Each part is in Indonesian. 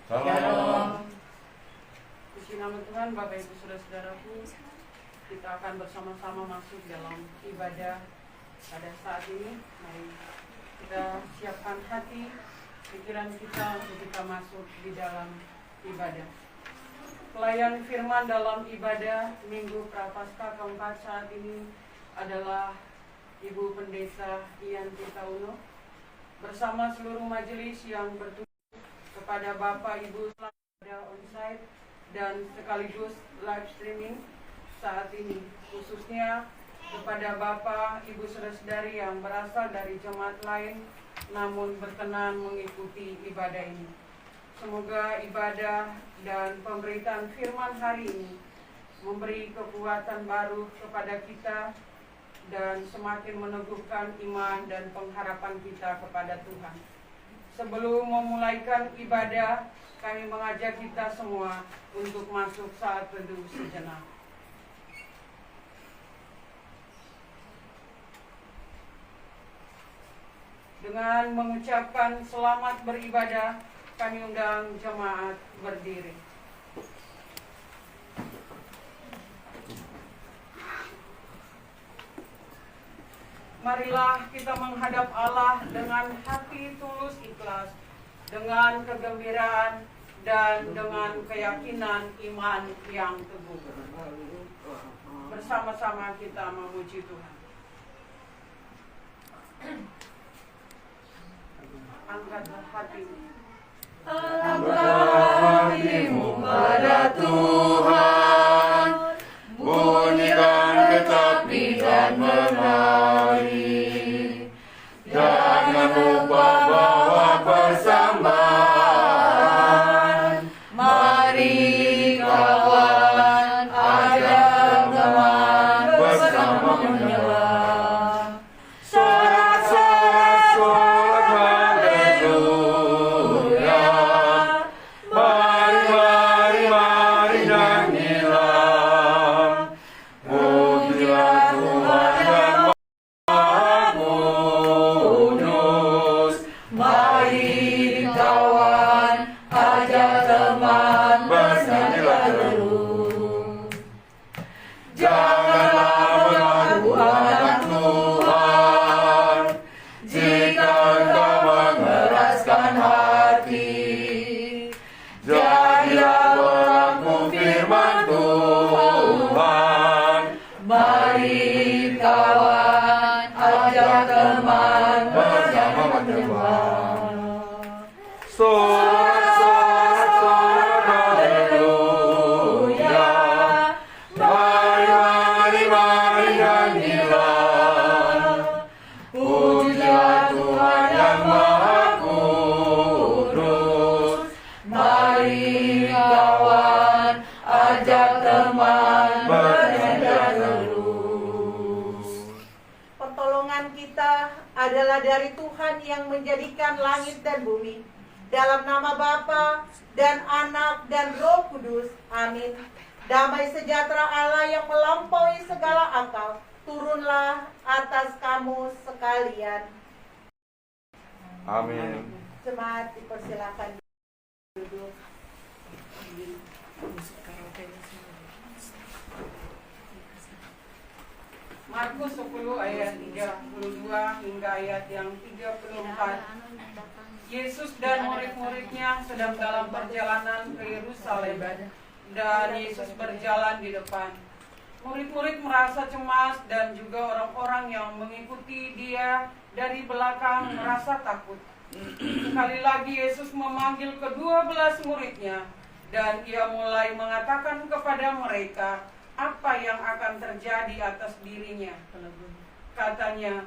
Shalom. Puji nama Tuhan, Bapak Ibu Saudara-saudaraku, kita akan bersama-sama masuk dalam ibadah pada saat ini. Mari kita siapkan hati, pikiran kita untuk kita masuk di dalam ibadah. Pelayan firman dalam ibadah Minggu Prapaskah keempat saat ini adalah Ibu Pendeta Yanti Tauno bersama seluruh majelis yang bertujuan kepada Bapak Ibu pada onsite dan sekaligus live streaming saat ini, khususnya kepada Bapak Ibu saudara-saudari yang berasal dari jemaat lain namun berkenan mengikuti ibadah ini. Semoga ibadah dan pemberitaan firman hari ini memberi kekuatan baru kepada kita dan semakin meneguhkan iman dan pengharapan kita kepada Tuhan. Sebelum memulaikan ibadah, kami mengajak kita semua untuk masuk saat teduh sejenak. Dengan mengucapkan selamat beribadah, kami undang jemaat berdiri. Marilah kita menghadap Allah dengan hati tulus ikhlas, dengan kegembiraan dan dengan keyakinan iman yang teguh. Bersama-sama kita memuji Tuhan. Angkatlah hatimu. Angkatlah hatimu pada Tuhan, bunyikan tetapi dan menari. Jangan lupa bawa persembahan. Mari kawan, ajak teman bersama menyembah. Sorak-sorak, sorak haleluya. Mari, mari, mari nyanyilah. Pujilah Tuhan yang Maha Kudus. Mari kawan, ajak teman bernyanyilah terus. Janganlah mengaku anak Tuhan jika engkau mengeraskan hati. Jadilah pelaku firman Tuhan. Mari kawan, ajak teman bersama menyembah. Sorak-sorak, sorak haleluya. Mari, mari, mari nyanyilah. Pujilah Tuhan yang Maha Kudus. Mari kawan, ajak teman bernyanyi terus. Pertolongan kita adalah dari Tuhan yang menjadikan langit dan bumi. Dalam nama Bapa dan Anak dan Roh Kudus. Amin. Damai sejahtera Allah yang melampaui segala akal turunlah atas kamu sekalian. Amin. Jemaat dipersilakan duduk. Markus 10 ayat 32 hingga ayat yang 34. Yesus dan murid-muridnya sedang dalam perjalanan ke Yerusalem dan Yesus berjalan di depan. Murid-murid merasa cemas dan juga orang-orang yang mengikuti dia dari belakang merasa takut. Sekali lagi Yesus memanggil ke-12 muridnya dan ia mulai mengatakan kepada mereka apa yang akan terjadi atas dirinya. Katanya,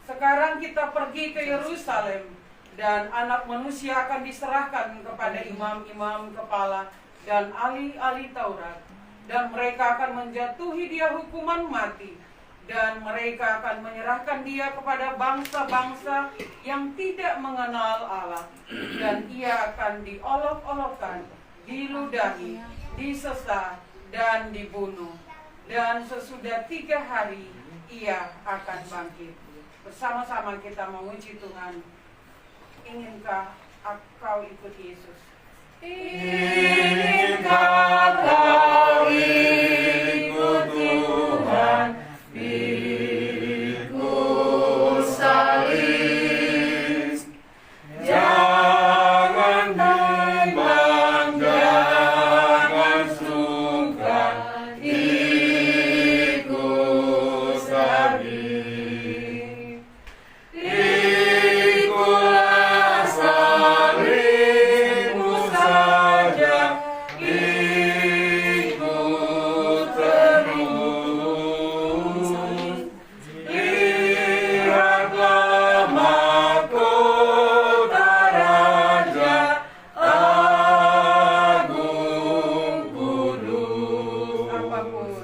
sekarang kita pergi ke Yerusalem dan anak manusia akan diserahkan kepada imam-imam kepala dan ahli-ahli Taurat. Dan mereka akan menjatuhi dia hukuman mati. Dan mereka akan menyerahkan dia kepada bangsa-bangsa yang tidak mengenal Allah. Dan ia akan diolok-olokkan, diludahi, disesat, dan dibunuh. Dan sesudah 3 hari ia akan bangkit. Bersama-sama kita memuji Tuhan. Inginkah kau ikut Yesus? Inikah kau ikut Tuhan, pikul salib. Jangan bimbang, jangan sungkan, ikut salib. Ikulah salibmu saja, ikut terus. Lihatlah mahkota Raja Agung Kudus.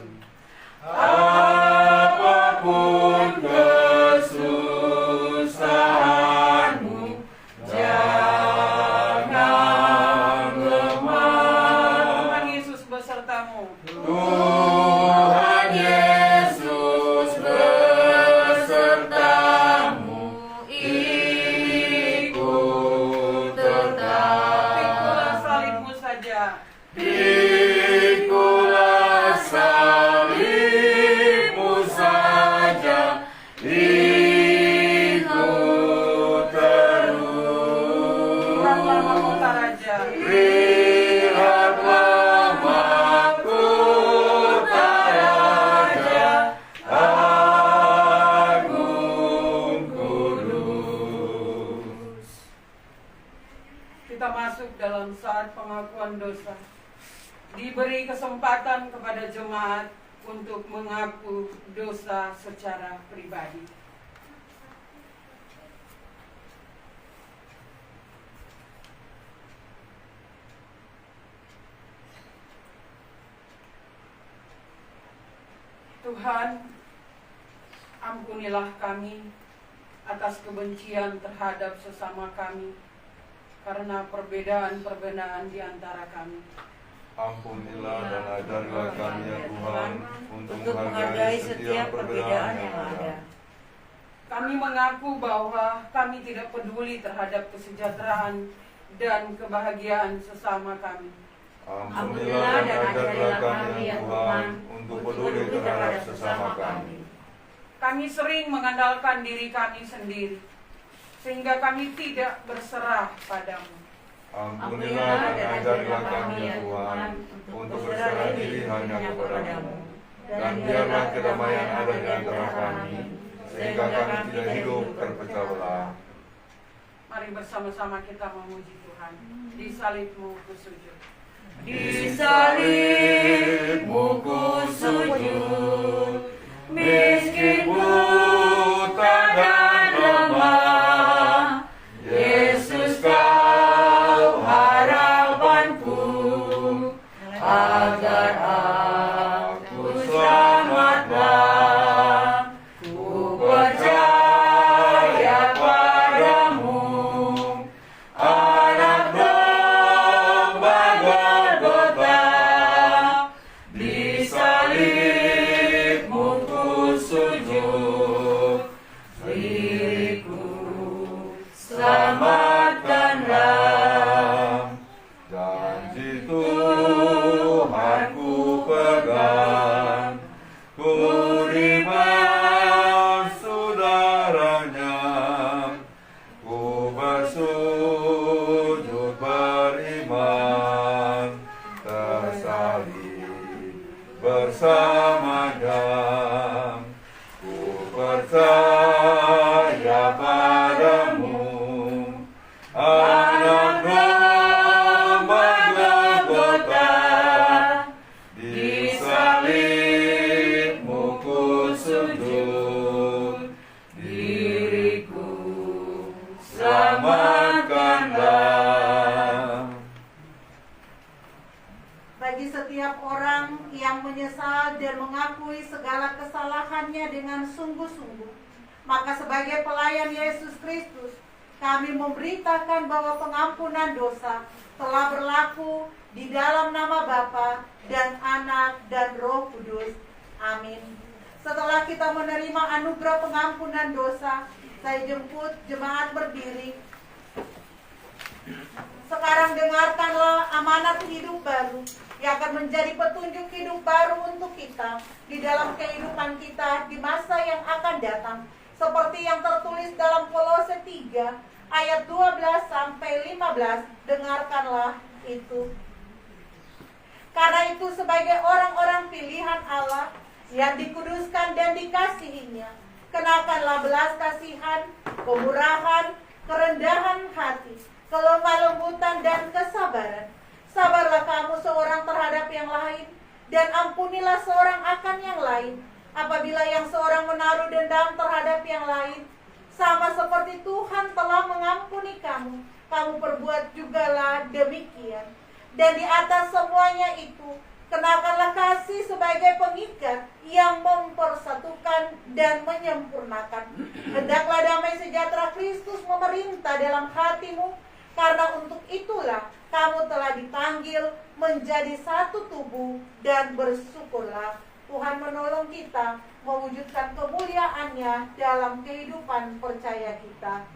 Apapun kesusahanmu, jangan lemah. Tuhan Yesus besertamu. Tuhan Yesus besertamu, ikut tetap. Pikulah salibmu saja. Pikulah salibmu saja, ikut terus. Lihatlah mahkota Raja. Lihatlah mahkota Raja Agung Kudus. Kita masuk dalam saat pengakuan dosa. Diberi kesempatan kepada jemaat untuk mengaku dosa secara pribadi. Tuhan, ampunilah kami atas kebencian terhadap sesama kami karena perbedaan-perbedaan di antara kami. Ampunilah dan ajarilah kami ya Tuhan untuk menghargai setiap perbedaan yang ada. Kami mengaku bahwa kami tidak peduli terhadap kesejahteraan dan kebahagiaan sesama kami. Ampunilah dan ajarilah kami ya Tuhan untuk peduli terhadap sesama kami. Kami sering mengandalkan diri kami sendiri, sehingga kami tidak berserah padamu. Ampunilah dan ajarilah kami ya Tuhan untuk berserah diri hanya kepadamu. Dan biarlah kedamaian ada di antara kami, sehingga kami tidak hidup terpecah belah. Mari bersama-sama kita memuji Tuhan. Di salibmu ku sujud. Di salibmu ku sujud, miskin, buta dan lemah. Yesus kau harapanku, agar aku selamatlah. Ku percaya padamu, anak domba Golgota. Di salibmu ku sujud, diriku selamatkanlah. Janji Tuhan ku pegang, ku terima saudaranya, ku bersujud beriman, tersalib bersamanya. Ku percaya padamu, anak domba Golgota. Di salibmu ku sujud, diriku selamatkanlah. Bagi setiap orang yang menyesal dan mengakui segala kesalahannya dengan sungguh-sungguh, maka sebagai pelayan Yesus Kristus, kami memberitakan bahwa pengampunan dosa telah berlaku di dalam nama Bapa dan Anak dan Roh Kudus. Amin. Setelah kita menerima anugerah pengampunan dosa, saya jemput jemaat berdiri. Sekarang Sekarang dengarkanlah amanat hidup baru yang akan menjadi petunjuk hidup baru untuk kita di dalam kehidupan kita di masa yang akan datang. Seperti yang tertulis dalam Kolose 3 ayat 12 sampai 15, dengarkanlah itu. Karena itu sebagai orang-orang pilihan Allah yang dikuduskan dan dikasihinya, kenakanlah belas kasihan, kemurahan, kerendahan hati, kelemah lembutan dan kesabaran. Sabarlah kamu seorang terhadap yang lain, dan ampunilah seorang akan yang lain. Apabila yang seorang menaruh dendam terhadap yang lain, sama seperti Tuhan telah mengampuni kamu, kamu perbuat jugalah demikian. Dan di atas semuanya itu, kenakanlah kasih sebagai pengikat yang mempersatukan dan menyempurnakan. Hendaklah damai sejahtera Kristus memerintah dalam hatimu, karena untuk itulah kamu telah dipanggil menjadi satu tubuh, dan bersyukurlah. Tuhan menolong kita mewujudkan kemuliaan-Nya dalam kehidupan percaya kita.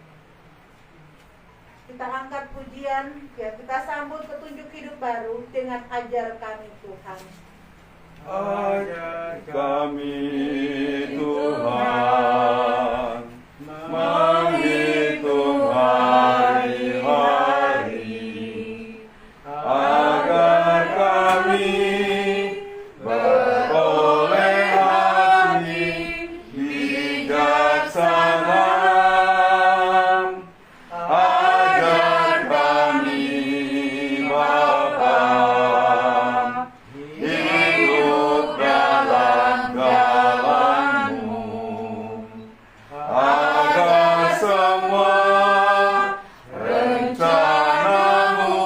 Kita angkat pujian, ya, kita sambut petunjuk hidup baru dengan ajar kami Tuhan. Ajar kami Tuhan, menghitung hari-hari, agar kami beroleh hati bijaksana. Ajar kami Bapa, hidup dalam jalan-Mu, agar semua rencana-Mu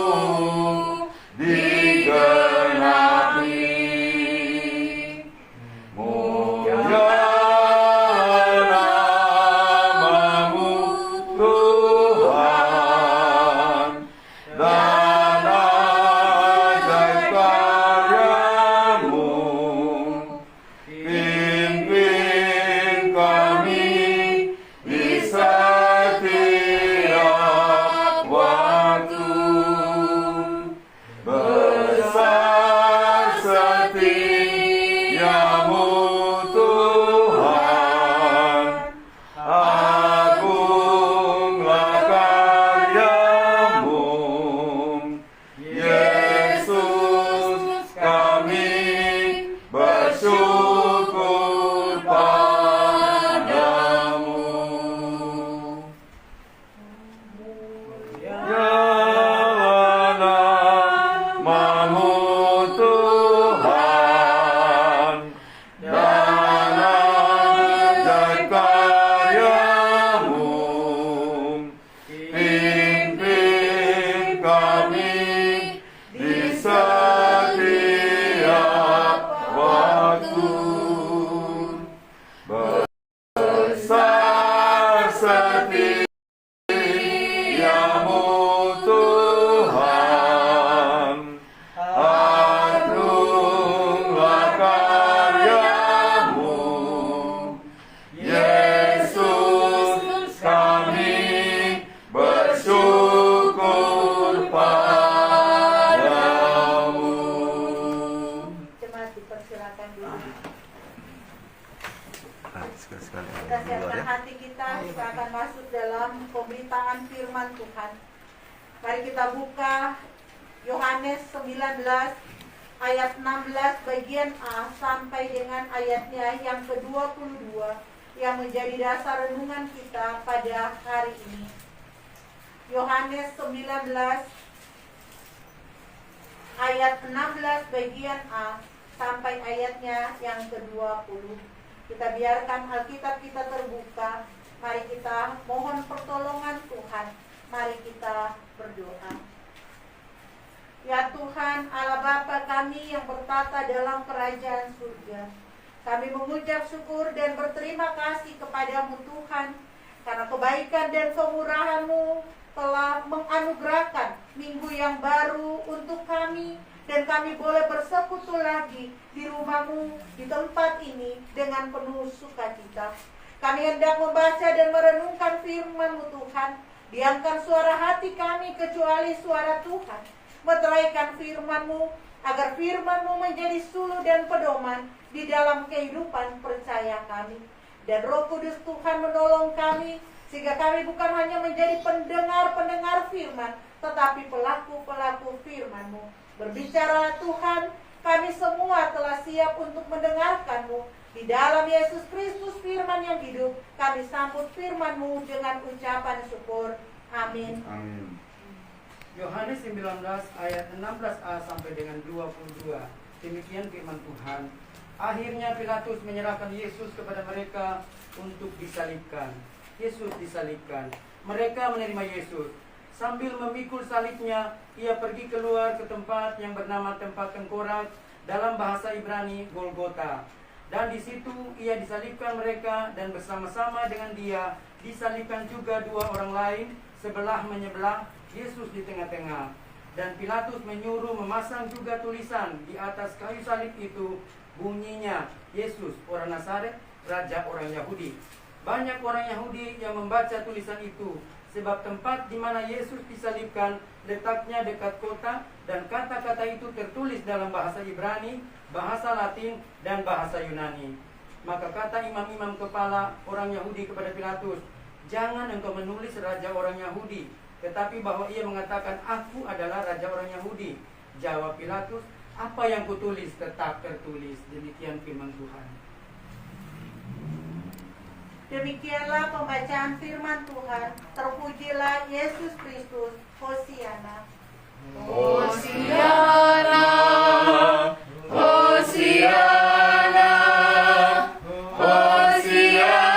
digenapi. Mulialah nama-Mu Tuhan, dan ajaib karya-Mu. Pimpin kami di setiap waktu. Besar setiamu Tuhan, agunglah karya-Mu. Yesus, kami bersyukur padamu. Mulialah nama-Mu Tuhan, dan ajaib karya-Mu. Pimpin kami di setiap waktu. Besar setiamu Tuhan, agunglah karya-Mu. Yesus, kami bersyukur padamu. Jemaat dipersilakan dulu. Sekali-sekali Kita siapkan hati kita akan masuk dalam pemberitaan firman Tuhan. Mari kita buka Yohanes 19 ayat 16 bagian A sampai dengan ayatnya yang ke-22 yang menjadi dasar renungan kita pada hari ini. Yohanes 19 ayat 16 bagian A sampai ayatnya yang ke-20. Kita biarkan Alkitab kita terbuka. Mari kita mohon pertolongan Tuhan. Mari kita berdoa. Ya Tuhan, Allah Bapa kami yang bertata dalam kerajaan surga, kami mengucap syukur dan berterima kasih kepadamu Tuhan, karena kebaikan dan kemurahan-Mu telah menganugerahkan minggu yang baru untuk kami, dan kami boleh bersekutu lagi di rumah-Mu, di tempat ini dengan penuh sukacita. Kami hendak membaca dan merenungkan firman-Mu Tuhan. Diamkan suara hati kami kecuali suara Tuhan. Meteraikan firman-Mu, agar firman-Mu menjadi suluh dan pedoman di dalam kehidupan percaya kami. Dan Roh Kudus Tuhan menolong kami, sehingga kami bukan hanya menjadi pendengar-pendengar firman, tetapi pelaku-pelaku firman-Mu. Berbicara Tuhan, kami semua telah siap untuk mendengarkan-Mu. Di dalam Yesus Kristus firman yang hidup, kami sambut firman-Mu dengan ucapan syukur. Amin. Amin. Yohanes 19 ayat 16a sampai dengan 22. Demikian firman Tuhan. Akhirnya Pilatus menyerahkan Yesus kepada mereka untuk disalibkan. Yesus disalibkan. Mereka menerima Yesus. Sambil memikul salibnya, ia pergi keluar ke tempat yang bernama tempat tengkorak, dalam bahasa Ibrani Golgota. Dan di situ ia disalibkan mereka, dan bersama-sama dengan dia disalibkan juga dua orang lain, sebelah menyebelah, Yesus di tengah-tengah. Dan Pilatus menyuruh memasang juga tulisan di atas kayu salib itu, bunyinya, Yesus orang Nazaret, Raja orang Yahudi. Banyak orang Yahudi yang membaca tulisan itu, sebab tempat di mana Yesus disalibkan letaknya dekat kota, dan kata-kata itu tertulis dalam bahasa Ibrani, bahasa Latin, dan bahasa Yunani. Maka kata imam-imam kepala orang Yahudi kepada Pilatus, "Jangan engkau menulis Raja orang Yahudi, tetapi bahwa ia mengatakan, 'Aku adalah Raja orang Yahudi.'" Jawab Pilatus, "Apa yang kutulis tetap tertulis." Demikian firman Tuhan. Demikianlah pembacaan firman Tuhan. Terpujilah Yesus Kristus. Hosiana. Hosiana, Hosiana, Hosiana.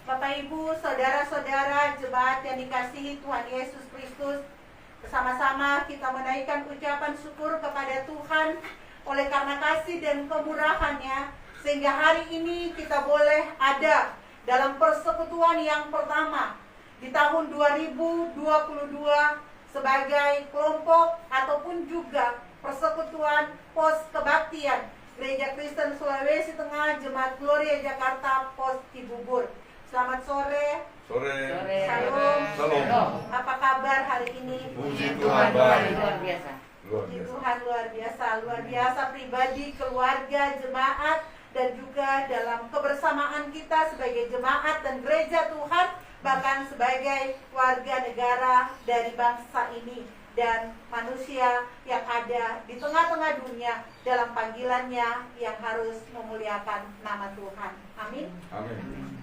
Bapak Ibu, saudara-saudara, jemaat yang dikasihi Tuhan Yesus Kristus, bersama-sama kita menaikkan ucapan syukur kepada Tuhan oleh karena kasih dan kemurahan-Nya, sehingga hari ini kita boleh ada dalam persekutuan yang pertama di tahun 2022 sebagai kelompok ataupun juga persekutuan pos kebaktian Gereja Kristen Sulawesi Tengah Jemaat Gloria Jakarta Pos Cibubur. Selamat sore. Sore. Shalom. Shalom. Apa kabar hari ini? Puji Tuhan baik. Luar biasa. Luar Puji biasa. Tuhan luar biasa pribadi, keluarga, jemaat, dan juga dalam kebersamaan kita sebagai jemaat dan gereja Tuhan, bahkan sebagai warga negara dari bangsa ini dan manusia yang ada di tengah-tengah dunia dalam panggilannya yang harus memuliakan nama Tuhan. Amin. Amin.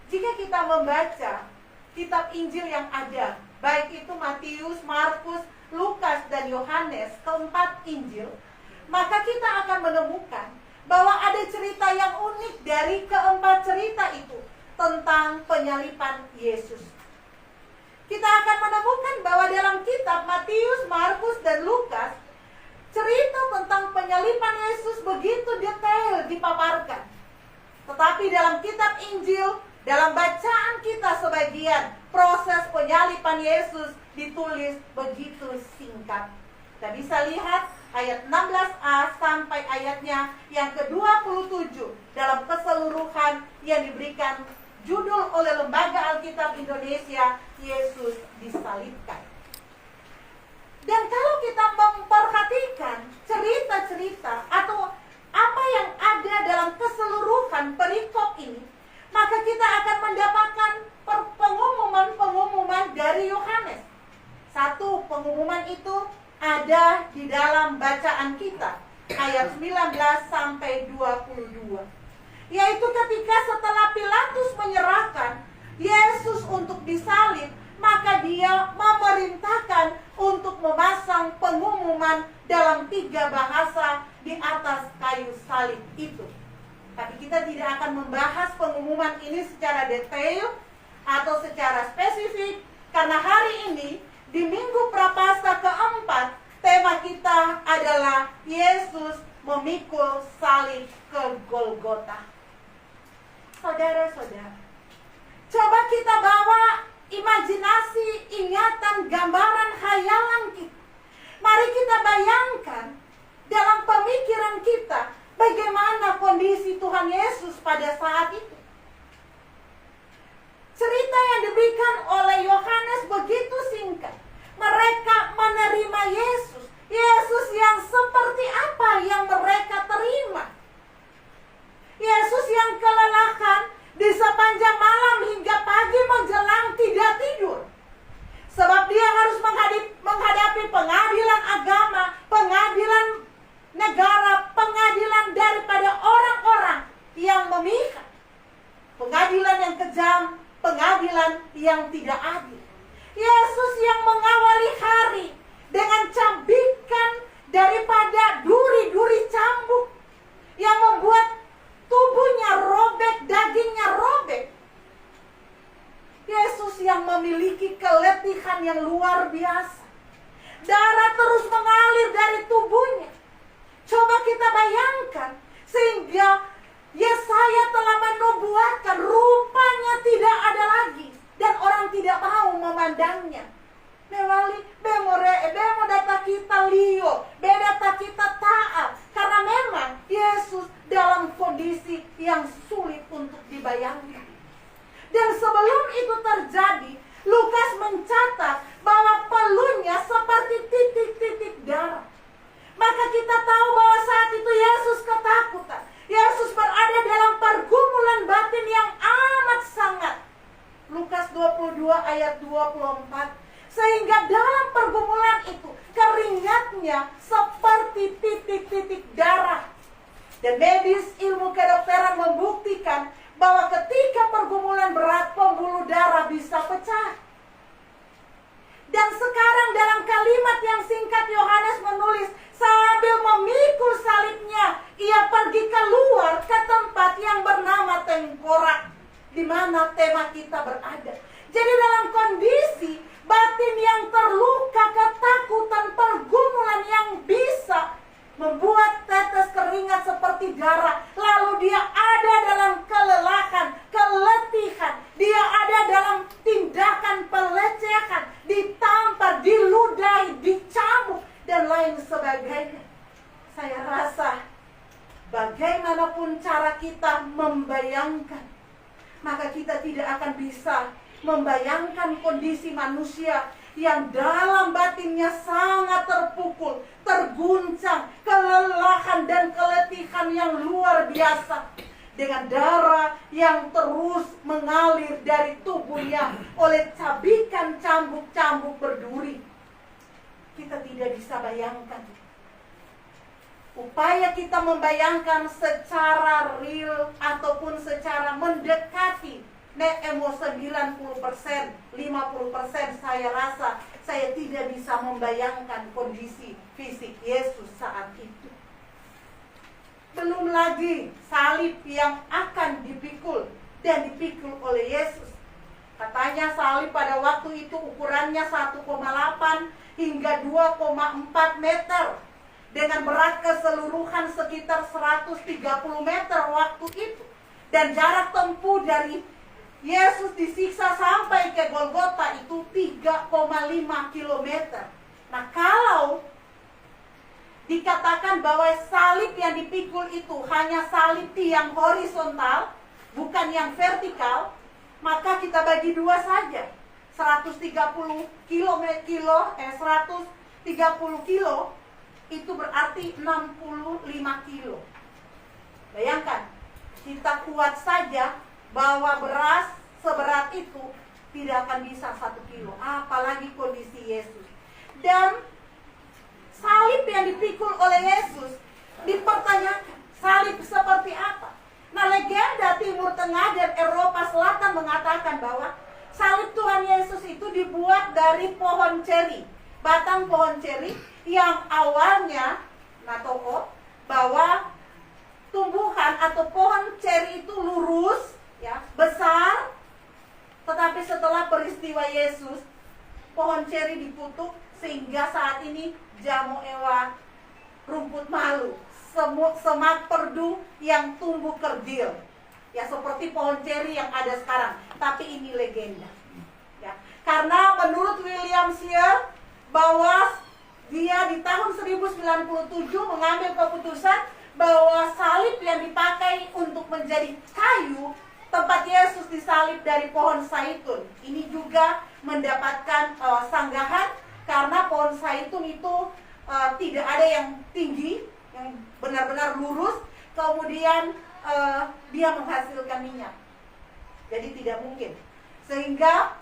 Jika kita membaca kitab Injil yang ada, baik itu Matius, Markus, Lukas, dan Yohanes, keempat Injil, maka kita akan menemukan bahwa ada cerita yang unik dari keempat cerita itu tentang penyaliban Yesus. Kita akan menemukan bahwa dalam kitab Matius, Markus, dan Lukas, cerita tentang penyaliban Yesus begitu detail dipaparkan. Tetapi dalam kitab Injil, dalam bacaan kita sebagian, proses penyaliban Yesus ditulis begitu singkat. Kita bisa lihat ayat 16a sampai ayatnya yang ke-27 dalam keseluruhan yang diberikan judul oleh Lembaga Alkitab Indonesia, Yesus disalibkan. Dan kalau kita memperhatikan cerita-cerita atau apa yang ada dalam keseluruhan perikop ini, maka kita akan mendapatkan pengumuman-pengumuman dari Yohanes. Satu pengumuman itu ada di dalam bacaan kita, ayat 19 sampai 22. Yaitu ketika setelah Pilatus menyerahkan Yesus untuk disalib, maka dia memerintahkan untuk memasang pengumuman dalam 3 bahasa di atas kayu salib itu. Tapi kita tidak akan membahas pengumuman ini secara detail atau secara spesifik, karena hari ini di Minggu Prapaskah keempat, tema kita adalah Yesus memikul salib ke Golgota. Saudara-saudara, coba kita bawa imajinasi, ingatan, gambaran, khayalan kita. Mari kita bayangkan dalam pemikiran kita Bagaimana kondisi Tuhan Yesus pada saat itu? Cerita yang diberikan oleh Yohanes begitu singkat. Mereka menerima Yesus. Yesus yang seperti apa yang mereka terima? Yesus yang kelelahan di sepanjang malam hingga pagi menjelang tidak tidur. Sebab dia harus menghadapi pengadilan agama, pengadilan negara, pengadilan daripada orang-orang yang memihak. Pengadilan yang kejam, pengadilan yang tidak adil. Yesus yang mengawali hari dengan cambikan daripada duri-duri cambuk yang membuat tubuhnya robek, dagingnya robek. Yesus yang memiliki keletihan yang luar biasa. Darah terus mengalir dari tubuhnya. Coba kita bayangkan, sehingga Yesaya telah menubuatkan rupanya tidak ada lagi dan orang tidak mau memandangnya. Mewali bemo data kita liyo, data kita taat, karena memang Yesus dalam kondisi yang sulit untuk dibayangkan. Dan sebelum itu terjadi, Lukas mencatat bahwa pelunya seperti titik-titik darah. Maka kita tahu bahwa saat itu Yesus ketakutan. Yesus berada dalam pergumulan batin yang amat sangat. Lukas 22 ayat 24. Sehingga dalam pergumulan itu keringatnya seperti titik-titik darah. Dan medis ilmu kedokteran membuktikan bahwa ketika pergumulan berat pembuluh darah bisa pecah. Dan sekarang dalam kalimat yang singkat Yohanes menulis, sambil memikul salibnya, ia pergi keluar ke tempat yang bernama Tengkorak, di mana tema kita berada. Jadi dalam kondisi batin yang terluka, ketakutan, pergumulan yang bisa membuat tetes keringat seperti darah, lalu dia ada dalam kelelahan, keletihan, dia ada dalam tindakan pelecehan, ditampar, diludahi, dicambuk, dan lain sebagainya. Saya rasa bagaimanapun cara kita membayangkan, maka kita tidak akan bisa membayangkan kondisi manusia yang dalam batinnya sangat terpukul, terguncang, kelelahan dan keletihan yang luar biasa, dengan darah yang terus mengalir dari tubuhnya oleh cabikan cambuk-cambuk berduri. Kita tidak bisa bayangkan. Upaya kita membayangkan secara real ataupun secara mendekati Emo 90%, 50%, saya rasa saya tidak bisa membayangkan kondisi fisik Yesus saat itu. Belum lagi salib yang akan dipikul dan dipikul oleh Yesus. Katanya salib pada waktu itu ukurannya 1,8 hingga 2,4 meter. Dengan berat keseluruhan sekitar 130 meter waktu itu. Dan jarak tempuh dari Yesus disiksa sampai ke Golgota itu 3,5 kilometer. Nah, kalau dikatakan bahwa salib yang dipikul itu hanya salib tiang horizontal, bukan yang vertikal, maka kita bagi dua saja. 130 kilo itu berarti 65 kilo. Bayangkan, kita kuat saja bahwa beras seberat itu tidak akan bisa 1 kilo, apalagi kondisi Yesus. Dan salib yang dipikul oleh Yesus dipertanyakan, salib seperti apa? Nah, legenda Timur Tengah dan Eropa Selatan mengatakan bahwa salib Tuhan Yesus itu dibuat dari pohon ceri, batang pohon ceri yang awalnya, bahwa tumbuhan atau pohon ceri itu lurus, ya, besar, tetapi setelah peristiwa Yesus, pohon ceri dikutuk sehingga saat ini jamu ewa, rumput malu, semak perdu yang tumbuh kerdil, ya, seperti pohon ceri yang ada sekarang. Tapi ini legenda, ya, karena menurut William Shear bahwa dia di tahun 1097 mengambil keputusan bahwa salib yang dipakai untuk menjadi kayu, tempat Yesus disalib dari pohon zaitun, ini juga mendapatkan sanggahan karena pohon zaitun itu tidak ada yang tinggi, yang benar-benar lurus, kemudian dia menghasilkan minyak. Jadi tidak mungkin. Sehingga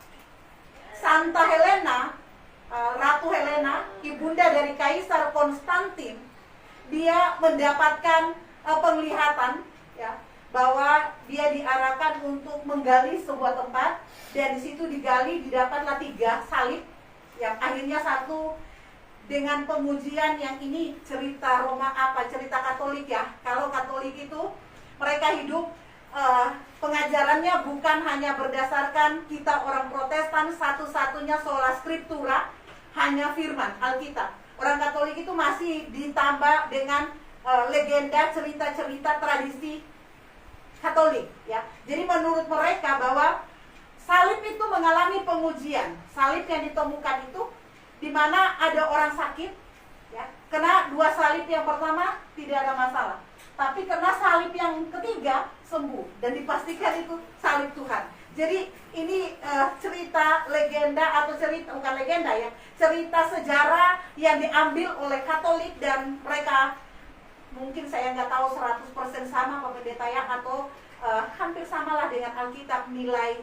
Santa Helena, Ratu Helena, ibunda dari Kaisar Konstantin, dia mendapatkan penglihatan, ya, bahwa dia diarahkan untuk menggali sebuah tempat, dan di situ digali didapatlah 3 salib, yang akhirnya satu dengan pengujian. Yang ini cerita cerita Katolik ya. Kalau Katolik itu mereka hidup pengajarannya bukan hanya berdasarkan kita orang Protestan satu-satunya sola scriptura, hanya firman Alkitab. Orang Katolik itu masih ditambah dengan legenda, cerita-cerita, tradisi Katolik ya. Jadi menurut mereka bahwa salib itu mengalami pengujian. Salib yang ditemukan itu di mana ada orang sakit ya, kena 2 salib yang pertama tidak ada masalah. Tapi kena salib yang ketiga sembuh dan dipastikan itu salib Tuhan. Jadi ini cerita legenda atau cerita bukan legenda ya, cerita sejarah yang diambil oleh Katolik, dan mereka mungkin saya nggak tahu 100% sama Pak Pendeta ya, atau hampir samalah dengan Alkitab nilai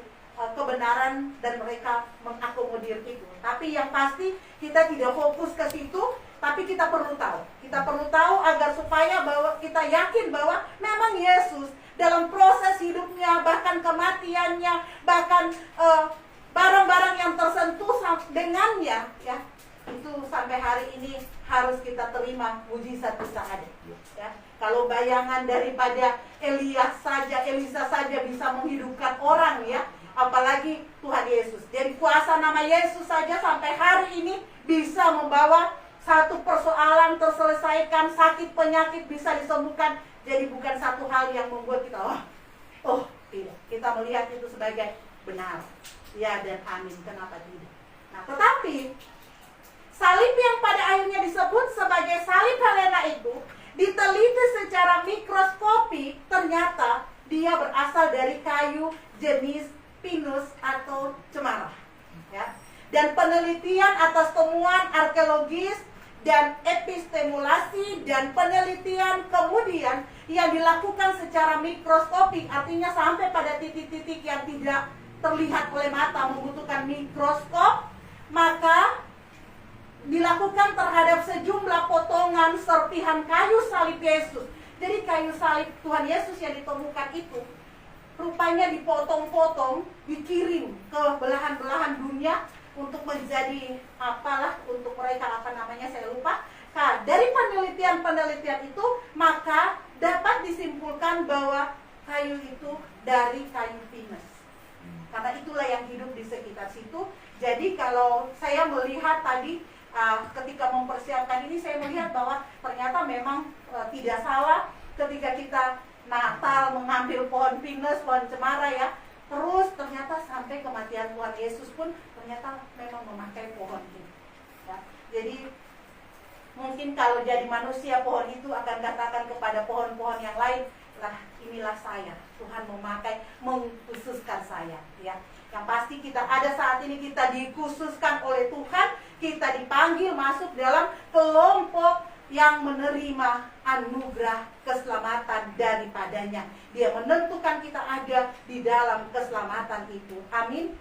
kebenaran, dan mereka mengakomodir itu. Tapi yang pasti kita tidak fokus ke situ, tapi kita perlu tahu. Kita perlu tahu agar supaya bahwa kita yakin bahwa memang Yesus dalam proses hidupnya, bahkan kematiannya, bahkan barang-barang yang tersentuh dengannya ya, itu sampai hari ini harus kita terima mujizat bisa ada ya. Kalau bayangan daripada Elisa saja bisa menghidupkan orang ya, apalagi Tuhan Yesus. Jadi kuasa nama Yesus saja sampai hari ini bisa membawa satu persoalan terselesaikan, sakit penyakit bisa disembuhkan. Jadi bukan satu hal yang membuat kita tidak. Kita melihat itu sebagai benar. Ya dan amin. Kenapa tidak? Nah, tetapi salib yang pada akhirnya disebut sebagai salib Helena itu diteliti secara mikroskopik, ternyata dia berasal dari kayu jenis pinus atau cemara. Ya. Dan penelitian atas temuan arkeologis dan epistemologi dan penelitian kemudian yang dilakukan secara mikroskopik, artinya sampai pada titik-titik yang tidak terlihat oleh mata, membutuhkan mikroskop, maka dilakukan terhadap sejumlah potongan serpihan kayu salib Yesus. Jadi kayu salib Tuhan Yesus yang ditemukan itu rupanya dipotong-potong, dikirim ke belahan-belahan dunia untuk menjadi apalah, untuk mereka saya lupa. Nah, dari penelitian itu maka dapat disimpulkan bahwa kayu itu dari kayu pinus. Karena itulah yang hidup di sekitar situ. Jadi kalau saya melihat tadi ketika mempersiapkan ini, saya melihat bahwa ternyata memang tidak salah ketika kita Natal mengambil pohon pinus, pohon cemara ya. Terus ternyata sampai kematian Tuhan Yesus pun ternyata memang memakai pohon ini. Ya. Jadi mungkin kalau jadi manusia, pohon itu akan katakan kepada pohon-pohon yang lain, lah inilah saya, Tuhan mengkhususkan saya. Ya. Yang pasti kita ada saat ini kita dikhususkan oleh Tuhan, kita dipanggil masuk dalam kelompok yang menerima anugerah keselamatan daripadanya. Dia menentukan kita ada di dalam keselamatan itu. Amin.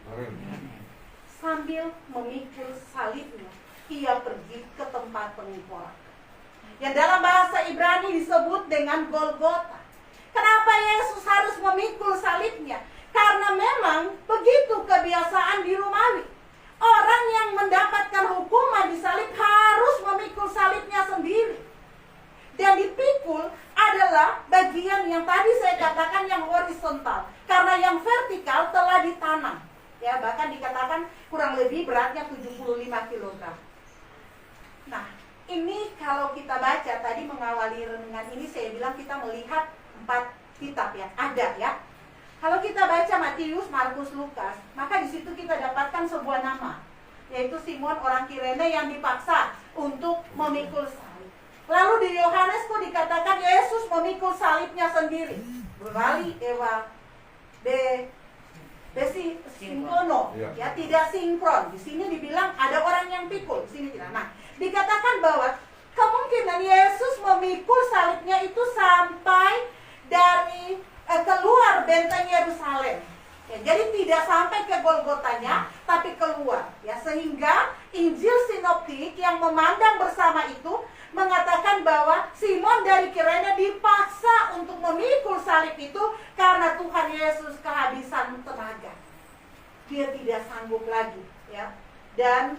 Sambil memikul salibnya, ia pergi ke tempat pengikoran, yang dalam bahasa Ibrani disebut dengan Golgota. Kenapa Yesus harus memikul salibnya? Karena memang begitu kebiasaan di Romawi. Orang yang mendapatkan hukuman di salib harus memikul salibnya sendiri. Dan dipikul adalah bagian yang tadi saya katakan yang horizontal. Karena yang vertikal telah ditanam. Ya, bahkan dikatakan kurang lebih beratnya 75 kg. Nah, ini kalau kita baca tadi mengawali renungan ini, saya bilang kita melihat 4 kitab ya, ada ya. Kalau kita baca Matius, Markus, Lukas, maka di situ kita dapatkan sebuah nama, yaitu Simon orang Kirene yang dipaksa untuk memikul salib. Lalu di Yohanes kok dikatakan Yesus memikul salibnya sendiri. Berkali Ewa sinkrono, Iya. ya tidak sinkron. Di sini dibilang ada orang yang pikul, di sini tidak. Nah, dikatakan bahwa kemungkinan Yesus memikul salibnya itu sampai dari keluar benteng Yerusalem. Ya, jadi tidak sampai ke Golgotanya, tapi keluar. Ya, sehingga Injil Sinoptik yang memandang bersama itu mengatakan bahwa Simon dari Kirene dipaksa untuk memikul salib itu karena Tuhan Yesus kehabisan tenaga. Dia tidak sanggup lagi, ya. Dan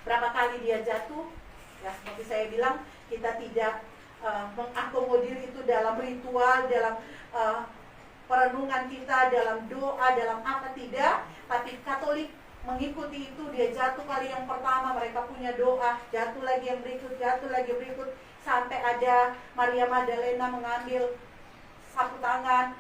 berapa kali dia jatuh? Ya, seperti saya bilang, kita tidak mengakomodir itu dalam ritual, dalam perenungan kita, dalam doa, dalam apa tidak. Tapi Katolik mengikuti itu. Dia jatuh kali yang pertama, mereka punya doa, jatuh lagi yang berikut, jatuh lagi berikut, sampai ada Maria Magdalena mengambil sapu tangan,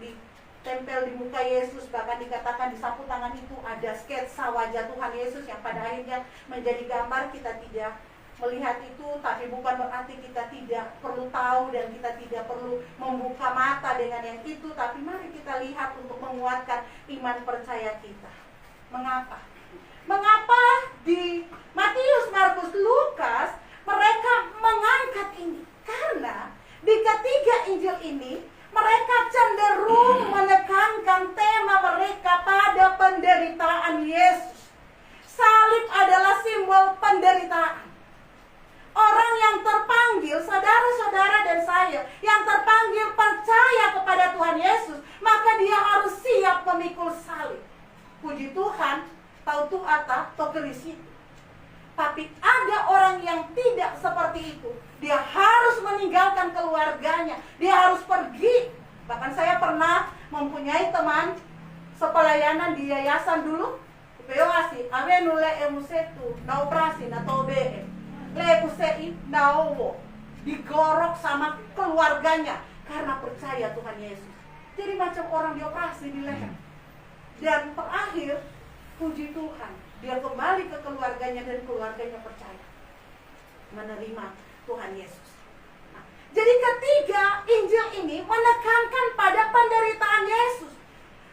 ditempel di muka Yesus. Bahkan dikatakan di sapu tangan itu ada sketsa wajah Tuhan Yesus yang pada akhirnya menjadi gambar. Kita tidak melihat itu, tapi bukan berarti kita tidak perlu tahu dan kita tidak perlu membuka mata dengan yang itu. Tapi mari kita lihat untuk menguatkan iman percaya kita. Mengapa? Mengapa di Matius, Markus, Lukas mereka mengangkat ini? Karena di ketiga Injil ini mereka cenderung menekankan tema mereka pada penderitaan Yesus. Salib adalah simbol penderitaan. Orang yang terpanggil, saudara-saudara dan saya, yang terpanggil percaya kepada Tuhan Yesus, maka dia harus siap memikul salib. Puji Tuhan, tahu tu ata, tahu keris itu. Tapi ada orang yang tidak seperti itu. Dia harus meninggalkan keluarganya, dia harus pergi. Bahkan saya pernah mempunyai teman sepelayanan di yayasan dulu. Pewasi, ave nule emusetu, na operasi, na tobe. Lekusei naowo, digorok sama keluarganya karena percaya Tuhan Yesus. Jadi macam orang dioperasi di leher. Dan terakhir, puji Tuhan, dia kembali ke keluarganya dan keluarganya percaya menerima Tuhan Yesus. Nah, jadi ketiga Injil ini menekankan pada penderitaan Yesus,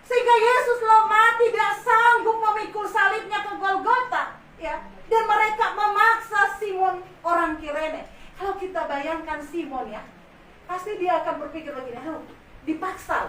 sehingga Yesus lemah tidak sanggup memikul salibnya ke Golgota, ya. Dan mereka memaksa Simon orang Kirene. Kalau kita bayangkan Simon, ya, pasti dia akan berpikir begini, dipaksa.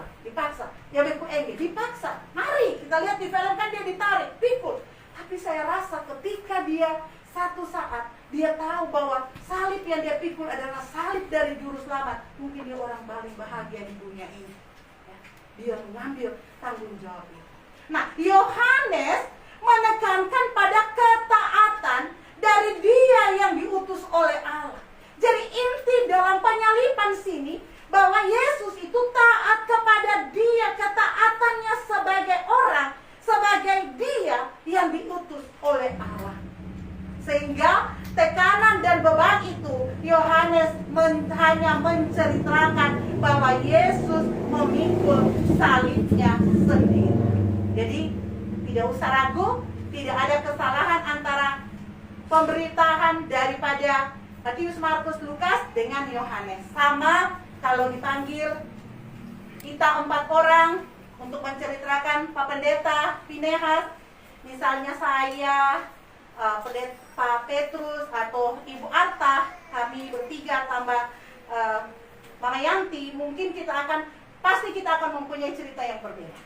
Ya beku enggak, dipaksa. Mari kita lihat di film kan dia ditarik, pikul. Tapi saya rasa ketika dia satu saat dia tahu bahwa salib yang dia pikul adalah salib dari juru selamat, mungkin dia orang paling bahagia di dunia ini. Ya, dia mengambil tanggung jawab itu. Nah, Yohanes menekankan pada ketaatan dari dia yang diutus oleh Allah. Jadi inti dalam penyaliban sini bahwa Yesus itu taat kepada dia, ketaatannya sebagai orang, sebagai dia yang diutus oleh Allah. Sehingga tekanan dan beban itu Yohanes hanya menceritakan bahwa Yesus memikul salibnya sendiri. Jadi tidak usah ragu, tidak ada kesalahan antara pemberitaan daripada Matius, Markus, Lukas dengan Yohanes. Sama kalau dipanggil kita 4 orang untuk menceritakan Pak Pendeta Pinehas, misalnya saya, Pak Petrus atau Ibu Arta, kami bertiga tambah Mama Yanti, mungkin pasti kita akan mempunyai cerita yang berbeda.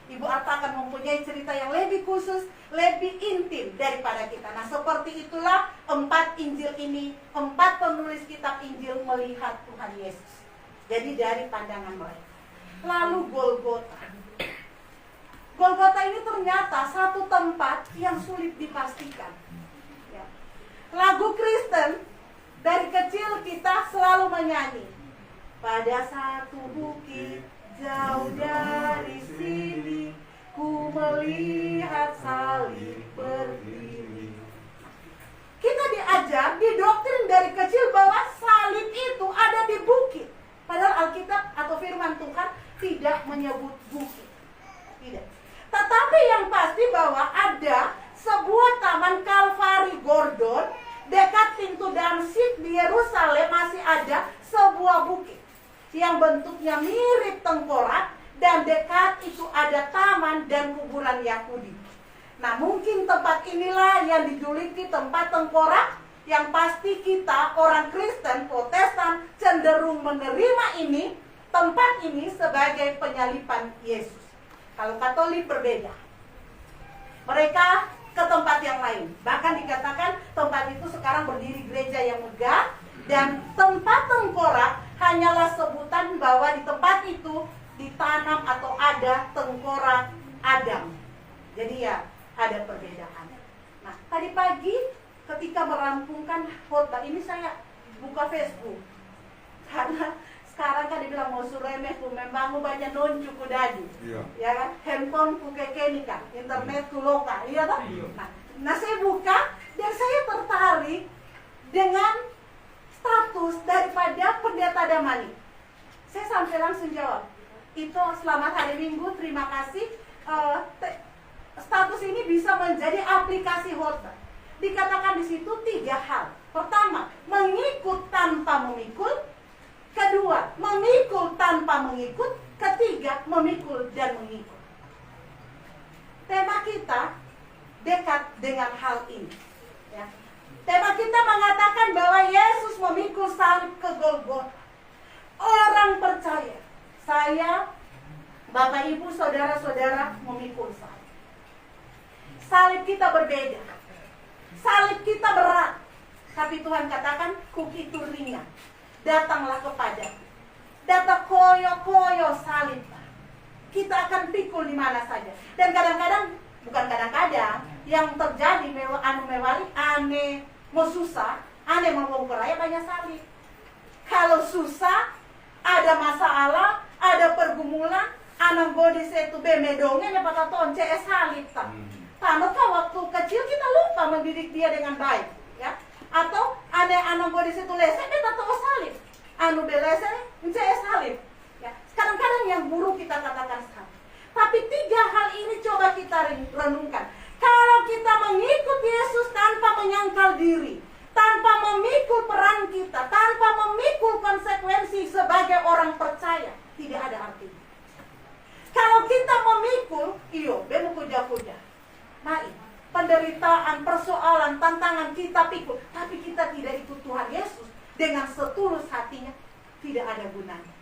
Ibu Arta akan mempunyai cerita yang lebih khusus, lebih intim daripada kita. Nah, seperti itulah 4 Injil ini, 4 penulis kitab Injil melihat Tuhan Yesus. Jadi dari pandangan mereka. Lalu Golgota. Golgota ini ternyata satu tempat yang sulit dipastikan. Ya. Lagu Kristen dari kecil kita selalu menyanyi. Pada satu bukit jauh dari sini, ku melihat salib berdiri. Kita diajar, didoktrin dari kecil bahwa salib itu ada di bukit. Padahal Alkitab atau firman Tuhan tidak menyebut bukit. Tidak. Tetapi yang pasti bahwa ada sebuah taman Kalvari Gordon dekat pintu Damsyik di Yerusalem masih ada sebuah bukit yang bentuknya mirip tengkorak, dan dekat itu ada taman dan kuburan Yahudi. Nah, mungkin tempat inilah yang dijuluki tempat tengkorak, yang pasti kita orang Kristen Protestan cenderung menerima tempat ini sebagai penyalipan Yesus. Kalau Katolik berbeda. Mereka ke tempat yang lain. Bahkan dikatakan tempat itu sekarang berdiri gereja yang megah, dan tempat tengkorak hanyalah sebutan bahwa di tempat itu ditanam atau ada tengkorak Adam. Jadi ya ada perbedaan. Nah, tadi pagi ketika merampungkan khotbah ini saya buka Facebook. Karena sekarang kan dibilang mau suremeh ku membangun banyak noncu ku dadi. Iya. Ya kan? Handphone ku kekeni kan, internet ku loka, iya toh? Nah, saya buka dan saya tertarik dengan status daripada pendeta Damani. Saya sampai langsung jawab, itu selamat hari Minggu, terima kasih. Status ini bisa menjadi aplikasi khotbah. Dikatakan di situ 3 hal. Pertama, mengikut tanpa memikul. Kedua, memikul tanpa mengikut. Ketiga, memikul dan mengikut. Tema kita dekat dengan hal ini. Ya. Tema kita mengatakan bahwa Yesus memikul salib ke Golgota. Orang percaya, saya, Bapak Ibu, saudara-saudara memikul salib. Salib kita berbeda. Salib kita berat. Tapi Tuhan katakan, kuk itu ringan. Datanglah kepadaku. Datang koyo-koyo salib. Kita akan pikul di mana saja. Dan kadang-kadang, bukan kadang-kadang, yang terjadi mewali aneh mau susah, aneh mau keraya banyak salib. Kalau susah, ada masalah, ada pergumulan, anak godis itu bemedongnya pada ton CS salib tak. Tanukah waktu kecil kita lupa mendidik dia dengan baik, ya? Atau ada anak godis itu lesek kita tahu salib, anu belesek CS salib. Ya. Kadang-kadang yang buruk kita katakan salib. Tapi 3 hal ini coba kita renungkan. Kalau kita mengikut Yesus tanpa menyangkal diri, tanpa memikul peran kita, tanpa memikul konsekuensi sebagai orang percaya, tidak ada artinya. Kalau kita memikul, bemu kuja-kuja. Mari, penderitaan, persoalan, tantangan kita pikul, tapi kita tidak ikut Tuhan Yesus dengan setulus hatinya, tidak ada gunanya.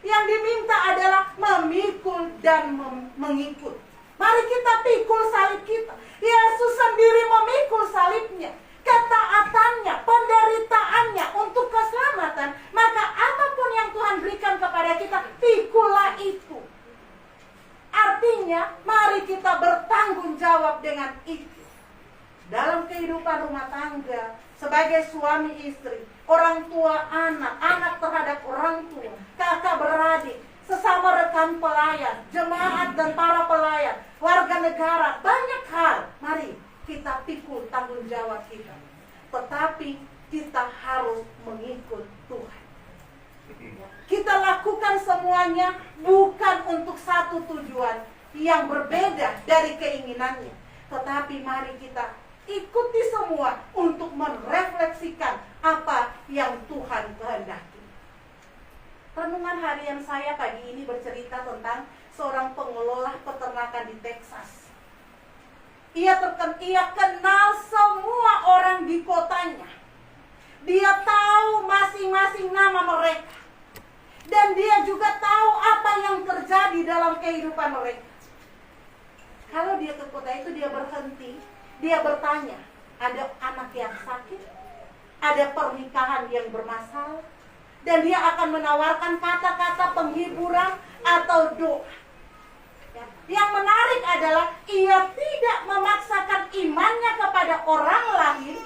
Yang diminta adalah memikul dan mengikut. Mari kita pikul salib kita. Yesus sendiri memikul salibnya, ketaatannya, penderitaannya untuk keselamatan. Maka apapun yang Tuhan berikan kepada kita, pikullah itu. Artinya, mari kita bertanggung jawab dengan itu. Dalam kehidupan rumah tangga, sebagai suami istri, orang tua anak, anak terhadap orang tua, kakak beradik, sesama rekan pelayan, jemaat dan para pelayan, warga negara, banyak hal. Mari kita pikul tanggung jawab kita. Tetapi kita harus mengikut Tuhan. Kita lakukan semuanya bukan untuk satu tujuan yang berbeda dari keinginannya. Tetapi mari kita ikuti semua untuk merefleksikan apa yang Tuhan kehendaki. Renungan harian saya pagi ini bercerita tentang seorang pengelola peternakan di Texas. Ia kenal semua orang di kotanya. Dia tahu masing-masing nama mereka. Dan dia juga tahu apa yang terjadi dalam kehidupan mereka. Kalau dia ke kota itu, dia berhenti, dia bertanya, ada anak yang sakit, ada pernikahan yang bermasalah, dan dia akan menawarkan kata-kata penghiburan atau doa. Ya. Yang menarik adalah ia tidak memaksakan imannya kepada orang lain,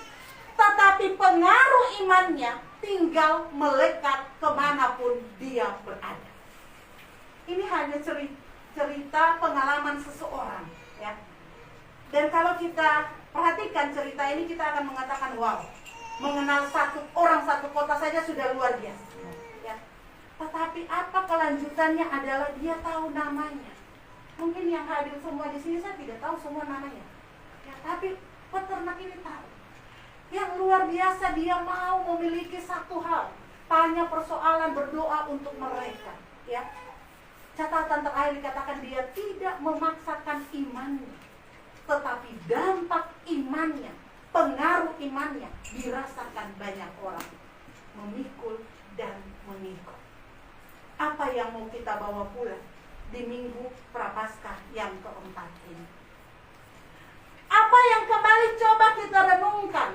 tetapi pengaruh imannya tinggal melekat kemanapun dia berada. Ini hanya cerita pengalaman seseorang, ya. Dan kalau kita perhatikan cerita ini, kita akan mengatakan, wow, mengenal satu orang satu kota saja sudah luar biasa, ya. Tetapi apa kelanjutannya adalah dia tahu namanya. Mungkin yang hadir semua di sini saya tidak tahu semua namanya, ya. Tapi peternak ini tahu. Yang luar biasa, dia mau memiliki satu hal. Tanya persoalan, berdoa untuk mereka. Ya, catatan terakhir dikatakan dia tidak memaksakan imannya, tetapi dampak imannya, pengaruh imannya dirasakan banyak orang, memikul dan mengikut. Apa yang mau kita bawa pulang di minggu Prapaskah yang keempat ini? Apa yang kembali coba kita renungkan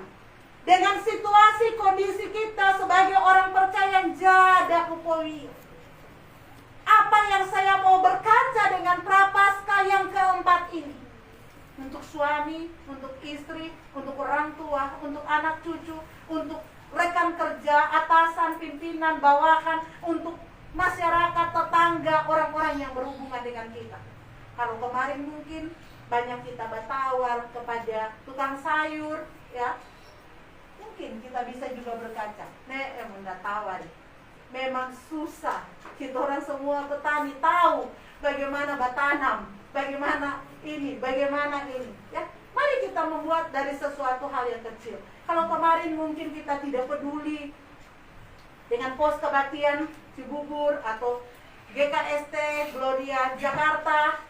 dengan situasi kondisi kita sebagai orang percaya yang jada upoli? Apa yang saya mau berkaca dengan Prapaskah yang keempat ini? Untuk suami, untuk istri, untuk orang tua, untuk anak cucu, untuk rekan kerja, atasan, pimpinan, bawahan, untuk masyarakat, tetangga, orang-orang yang berhubungan dengan kita. Kalau kemarin mungkin banyak kita bertawar kepada tukang sayur, ya, mungkin kita bisa juga berkaca. Emang tawar, memang susah. Kita orang semua petani tahu bagaimana bertanam, bagaimana ini. Ya, mari kita membuat dari sesuatu hal yang kecil. Kalau kemarin mungkin kita tidak peduli dengan pos kebaktian Cibubur atau GKST Gloria Jakarta,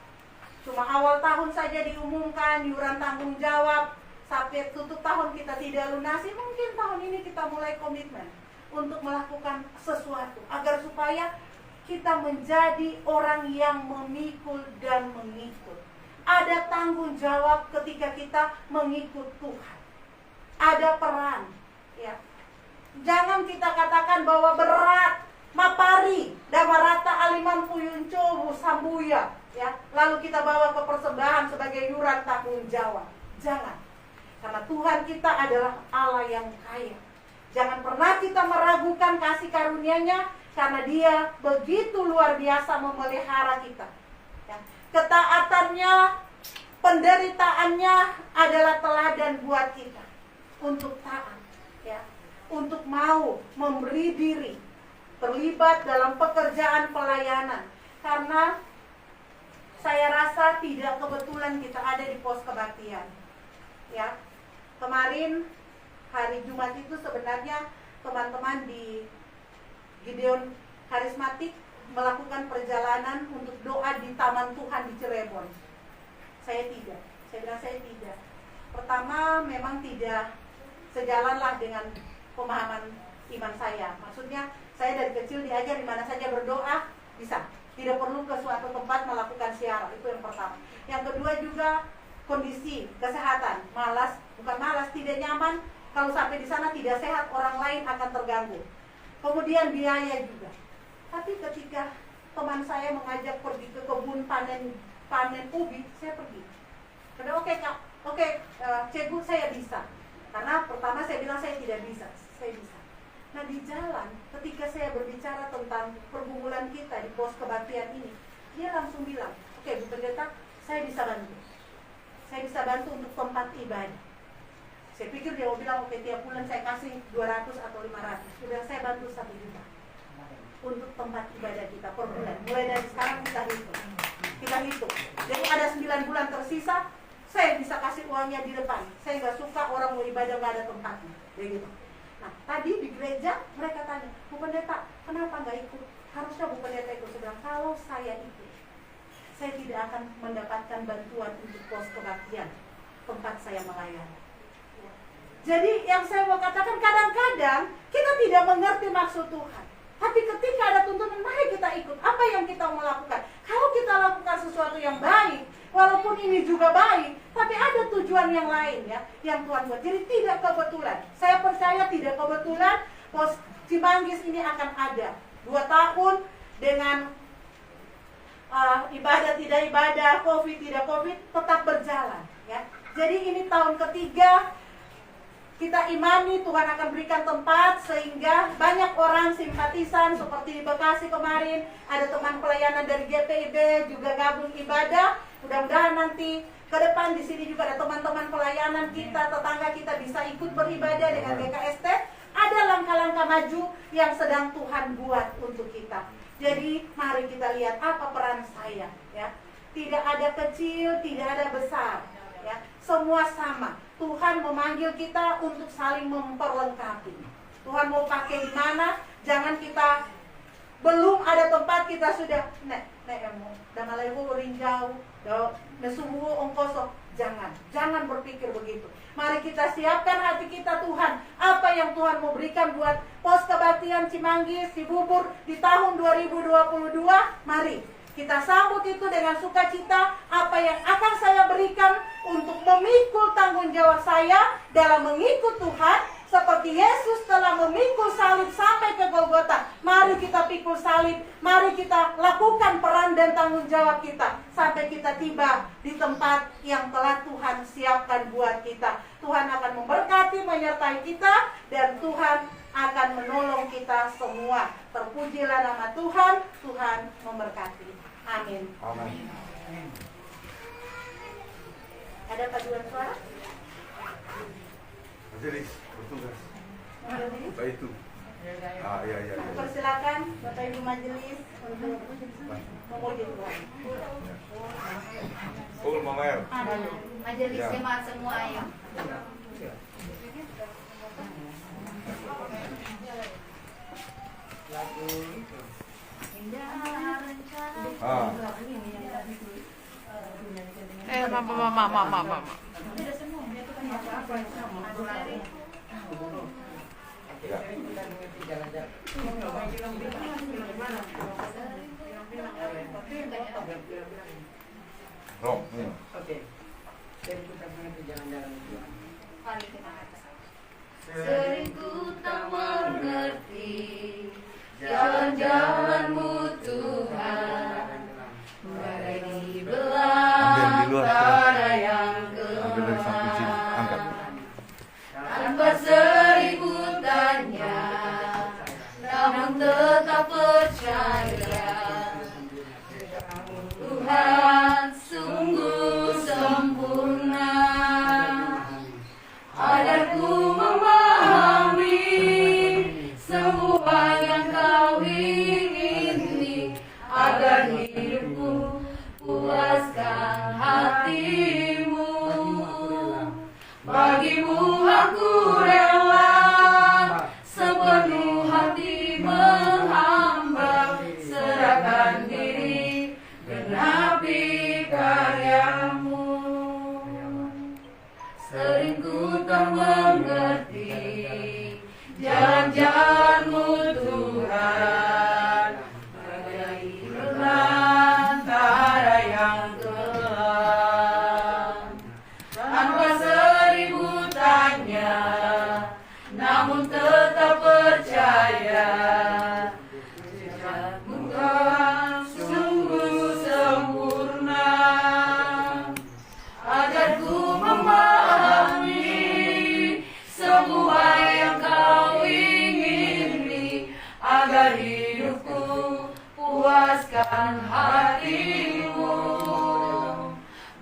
cuma awal tahun saja diumumkan iuran tanggung jawab, sampai tutup tahun kita tidak lunasi. Mungkin tahun ini kita mulai komitmen untuk melakukan sesuatu agar supaya kita menjadi orang yang memikul dan mengikut. Ada tanggung jawab ketika kita mengikut Tuhan. Ada peran, ya. Jangan kita katakan bahwa berat, mapari, damarata aliman puyun cobu sambuya, ya. Lalu kita bawa ke persembahan sebagai iuran tanggung jawab. Jangan. Karena Tuhan kita adalah Allah yang kaya. Jangan pernah kita meragukan kasih karunia-Nya, karena Dia begitu luar biasa memelihara kita. Ya. Ketaatannya, penderitaannya adalah teladan buat kita untuk taat, ya, untuk mau memberi diri, terlibat dalam pekerjaan pelayanan. Karena saya rasa tidak kebetulan kita ada di pos kebaktian. Ya, kemarin hari Jumat itu sebenarnya teman-teman di Gideon Karismatik melakukan perjalanan untuk doa di Taman Tuhan di Cirebon. Saya tidak. Saya bilang saya tidak. Pertama, memang tidak sejalanlah dengan pemahaman iman saya. Maksudnya, saya dari kecil diajar di mana saja berdoa bisa. Tidak perlu ke suatu tempat melakukan siaran. Itu yang pertama. Yang kedua juga kondisi kesehatan. Bukan malas, tidak nyaman. Kalau sampai di sana tidak sehat, orang lain akan terganggu. Kemudian biaya juga. Tapi ketika teman saya mengajak pergi ke kebun panen ubi, saya pergi. Karena oke, Kak, Cikgu saya bisa. Karena pertama saya bilang saya tidak bisa, saya bisa. Nah di jalan, ketika saya berbicara tentang pergumulan kita di pos kebaktian ini, dia langsung bilang, oke Bu Pendeta, saya bisa bantu. Saya bisa bantu untuk tempat ibadah. Saya pikir dia mau bilang, oke, tiap bulan saya kasih 200 atau 500. Sudah saya bantu 1 juta untuk tempat ibadah kita per bulan. Mulai dari sekarang kita hitung. Jadi ada 9 bulan tersisa, saya bisa kasih uangnya di depan. Saya nggak suka orang mau ibadah nggak ada tempatnya. Begitu. Nah, tadi di gereja mereka tanya, Bu Pendeta, kenapa nggak ikut? Harusnya Bu Pendeta ikut. Saya bilang, kalau saya ikut, saya tidak akan mendapatkan bantuan untuk pos kebaktian tempat saya melayani. Jadi yang saya mau katakan, kadang-kadang kita tidak mengerti maksud Tuhan. Tapi ketika ada tuntunan, mari kita ikut. Apa yang kita mau lakukan? Kalau kita lakukan sesuatu yang baik, walaupun ini juga baik, tapi ada tujuan yang lain, ya, yang Tuhan buat. Jadi tidak kebetulan. Saya percaya tidak kebetulan pos Cimanggis ini akan ada 2 tahun dengan ibadah tidak ibadah, COVID tidak COVID, tetap berjalan, ya. Jadi ini tahun ketiga. Kita imani Tuhan akan berikan tempat sehingga banyak orang simpatisan seperti di Bekasi kemarin, ada teman pelayanan dari GPIB juga gabung ibadah. Mudah-mudahan nanti ke depan di sini juga ada teman-teman pelayanan kita, tetangga kita bisa ikut beribadah dengan GKST. Ada langkah-langkah maju yang sedang Tuhan buat untuk kita. Jadi mari kita lihat apa peran saya, ya. Tidak ada kecil, tidak ada besar. ya. Semua sama. Tuhan memanggil kita untuk saling memperlengkapi. Tuhan mau pakai di mana? Jangan kita belum ada tempat kita sudah nek emo dan malah ibu jauh nesuhu ongkoso. Jangan berpikir begitu. Mari kita siapkan hati kita Tuhan. Apa yang Tuhan mau berikan buat Pos Kebaktian Cimanggis, Cibubur di tahun 2022, mari kita sambut itu dengan sukacita. Apa yang akan saya berikan untuk memikul tanggung jawab saya dalam mengikut Tuhan. Seperti Yesus telah memikul salib sampai ke Golgota. Mari kita pikul salib. Mari kita lakukan peran dan tanggung jawab kita. Sampai kita tiba di tempat yang telah Tuhan siapkan buat kita. Tuhan akan memberkati, menyertai kita. Dan Tuhan akan menolong kita semua. Terpujilah nama Tuhan. Tuhan memberkati. Amin. Amin. Ada paduan suara? Majelis bertugas. Bapak itu. Iya. Persilakan Bapak Ibu Majelis untuk memuji Tuhan. Mama El. Majelis Ya. jemaat semua ya. Mama. Ya. Rom, ini. Oke. Jadi kita mengerti jalan-jalan Tuhan. Sering ku tak mengerti jalan-jalanmu Tuhan, bagai di belantara yang Ambil dari samping sini, angkat. tanpa seribu tanya, namun tetap percaya. Tuhan sungguh sempurna, agar ku memahami semua yang kau ingini, agar hidupku puaskan hatimu. Bagimu aku rela sepenuh hati menghamba, serahkan diri genapi karyamu. Sering ku tak mengerti jalan-jalanmu Tuhan, bagai belantara yang gelap. Tanpa seribu tanya, namun tetap percaya. Tuhan sungguh sempurna, agar ku memahami semua yang kau ingini, agar hidupku puaskan hatimu.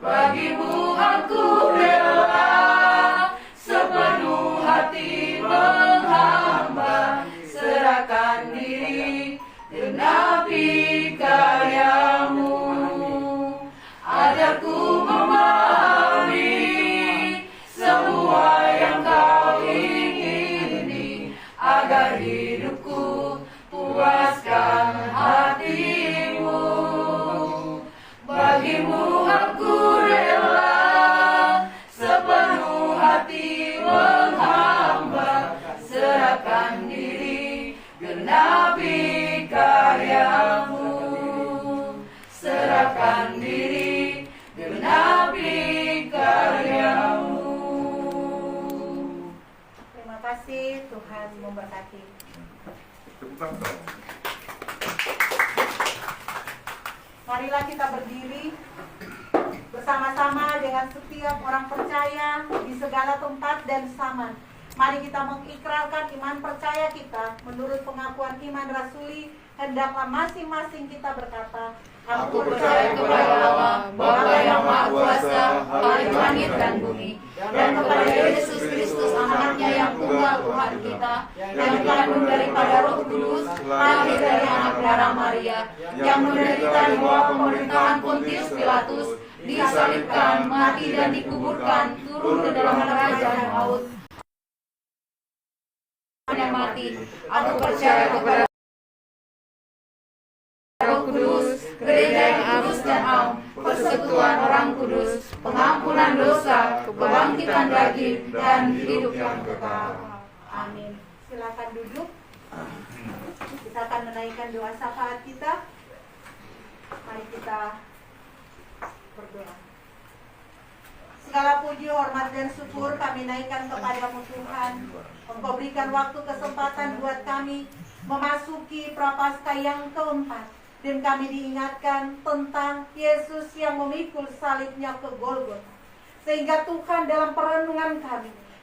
Bagimu aku rela sepenuh hati menghamba, serahkan diri genapi karyamu, agar ku memahami semua yang kau ingini, agar hidupku puaskan hatimu. Bagimu aku rela sepenuh hati menghamba, serahkan diri genapi karyamu, serahkan diri genapi karyamu. Terima kasih, Tuhan memberkati. Tepuk tangan. Marilah kita berdiri bersama-sama dengan setiap orang percaya di segala tempat dan zaman. Mari kita mengikrarkan iman percaya kita menurut pengakuan iman rasuli. Hendaklah masing-masing kita berkata, Aku percaya kepada Allah, Bapa yang Maha Kuasa, Khalik langit dan bumi, dan kepada Yesus Kristus, Anaknya yang tunggal Tuhan kita, yang dikandung daripada Roh Kudus, lahir dari anak darah Maria, yang menderita di bawah pemerintahan Pontius Pilatus, Pilatus, disalibkan, mati dan dikuburkan, turun ke dalam kerajaan maut. Yang mati, aku percaya kepada Roh Kudus, gereja yang kudus dan am, persekutuan orang kudus, pengampunan dosa, kebangkitan daging, dan hidup yang kekal. Amin. Silakan duduk. Kita akan menaikkan doa syafaat kita. Mari kita berdoa. Segala puji, hormat, dan syukur kami naikkan kepadamu Tuhan. Engkau berikan waktu kesempatan buat kami memasuki Prapaskah yang keempat. Dan kami diingatkan tentang Yesus yang memikul salibnya ke Golgota. Sehingga Tuhan dalam perenungan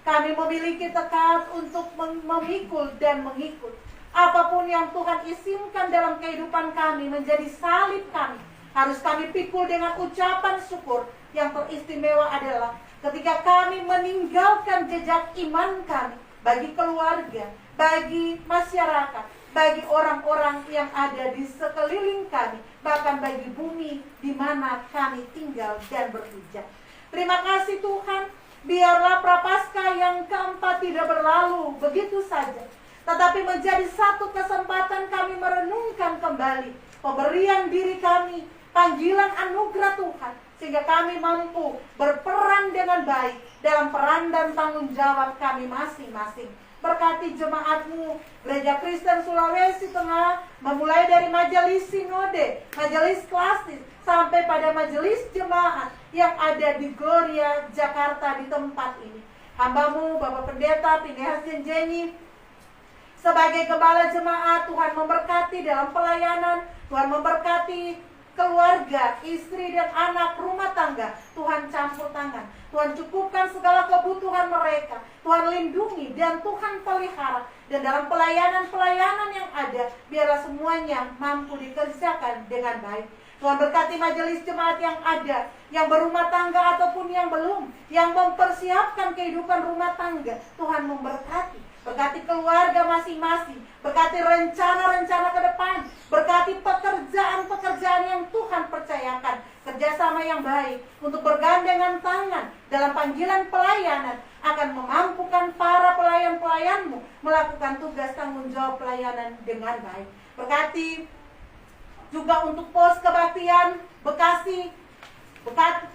kami memiliki tekad untuk memikul dan mengikut. Apapun yang Tuhan izinkan dalam kehidupan kami menjadi salib kami, harus kami pikul dengan ucapan syukur. Yang teristimewa adalah ketika kami meninggalkan jejak iman kami bagi keluarga, bagi masyarakat, bagi orang-orang yang ada di sekeliling kami, bahkan bagi bumi di mana kami tinggal dan berpijak. Terima kasih Tuhan, biarlah Prapaskah yang keempat tidak berlalu begitu saja, tetapi menjadi satu kesempatan kami merenungkan kembali pemberian diri kami, panggilan anugerah Tuhan, sehingga kami mampu berperan dengan baik dalam peran dan tanggung jawab kami masing-masing. Berkati jemaat-Mu, Gereja Kristen Sulawesi Tengah, memulai dari majelis sinode, majelis klasis, sampai pada majelis jemaat yang ada di Gloria, Jakarta di tempat ini. Hamba-Mu, Bapak Pendeta Pinehas Jenjeni, sebagai gembala jemaat, Tuhan memberkati dalam pelayanan, Tuhan memberkati keluarga, istri dan anak, rumah tangga. Tuhan campur tangan, Tuhan cukupkan segala kebutuhan mereka, Tuhan lindungi dan Tuhan pelihara. Dan dalam pelayanan-pelayanan yang ada, biarlah semuanya mampu dikerjakan dengan baik. Tuhan berkati majelis jemaat yang ada, yang berumah tangga ataupun yang belum, yang mempersiapkan kehidupan rumah tangga. Tuhan memberkati. Berkati keluarga masing-masing, berkati rencana-rencana ke depan, berkati pekerjaan-pekerjaan yang Tuhan percayakan, kerjasama yang baik untuk bergandengan tangan dalam panggilan pelayanan akan memampukan para pelayan-pelayan-Mu melakukan tugas tanggung jawab pelayanan dengan baik. Berkati juga untuk pos kebaktian Bekasi,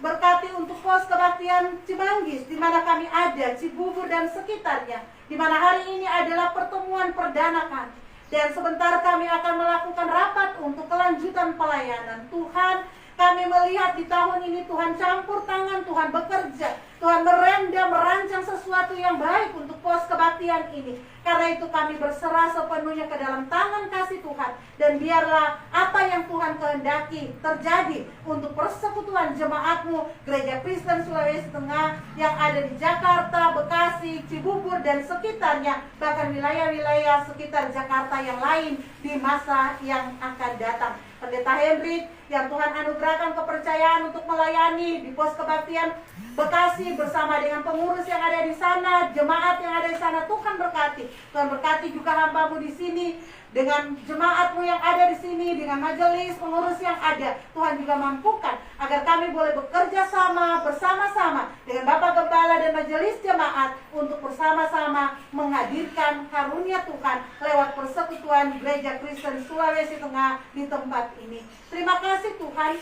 berkati untuk pos kebaktian Cimanggis, di mana kami ada, Cibubur dan sekitarnya, di mana hari ini adalah pertemuan perdana kami. Dan sebentar kami akan melakukan rapat untuk kelanjutan pelayanan. Tuhan, kami melihat di tahun ini Tuhan campur tangan, Tuhan bekerja, Tuhan merancang sesuatu yang baik untuk pos kebaktian ini. Karena itu kami berserah sepenuhnya ke dalam tangan kasih Tuhan. Dan biarlah apa yang Tuhan kehendaki terjadi untuk persekutuan jemaat-Mu, Gereja Kristen Sulawesi Tengah yang ada di Jakarta, Bekasi, Cibubur dan sekitarnya, bahkan wilayah-wilayah sekitar Jakarta yang lain di masa yang akan datang. Pendeta Hendrik yang Tuhan anugerahkan kepercayaan untuk melayani di pos kebaktian Bekasi bersama dengan pengurus yang ada di sana, jemaat yang ada di sana, Tuhan berkati. Tuhan berkati juga hamba-Mu di sini dengan jemaat-Mu yang ada di sini, dengan majelis pengurus yang ada. Tuhan juga mampukan agar kami boleh bekerja sama bersama-sama dengan Bapak Gembala dan majelis jemaat untuk bersama-sama menghadirkan karunia Tuhan lewat persekutuan Gereja Kristen Sulawesi Tengah di tempat ini. Terima kasih Tuhan.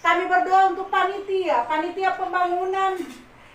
Kami berdoa untuk panitia pembangunan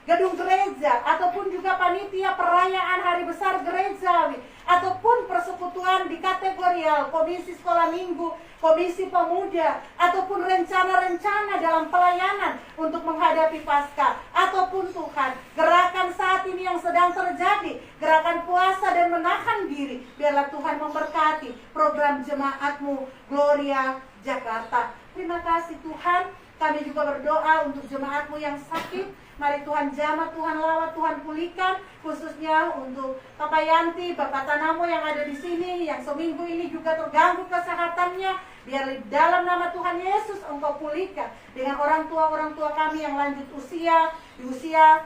gedung gereja, ataupun juga panitia perayaan Hari Besar Gerejawi, ataupun persekutuan di kategorial, komisi sekolah minggu, komisi pemuda, ataupun rencana-rencana dalam pelayanan untuk menghadapi Paskah, ataupun Tuhan, gerakan saat ini yang sedang terjadi, gerakan puasa dan menahan diri, biarlah Tuhan memberkati program jemaat-Mu, Gloria Jakarta. Terima kasih Tuhan. Kami juga berdoa untuk jemaat-Mu yang sakit. Mari Tuhan jamah, Tuhan lawat, Tuhan pulihkan. Khususnya untuk Bapak Yanti, Bapak Tanamo yang ada di sini, yang seminggu ini juga terganggu kesehatannya. Biar dalam nama Tuhan Yesus Engkau pulihkan. Dengan orang tua kami yang lanjut usia, di usia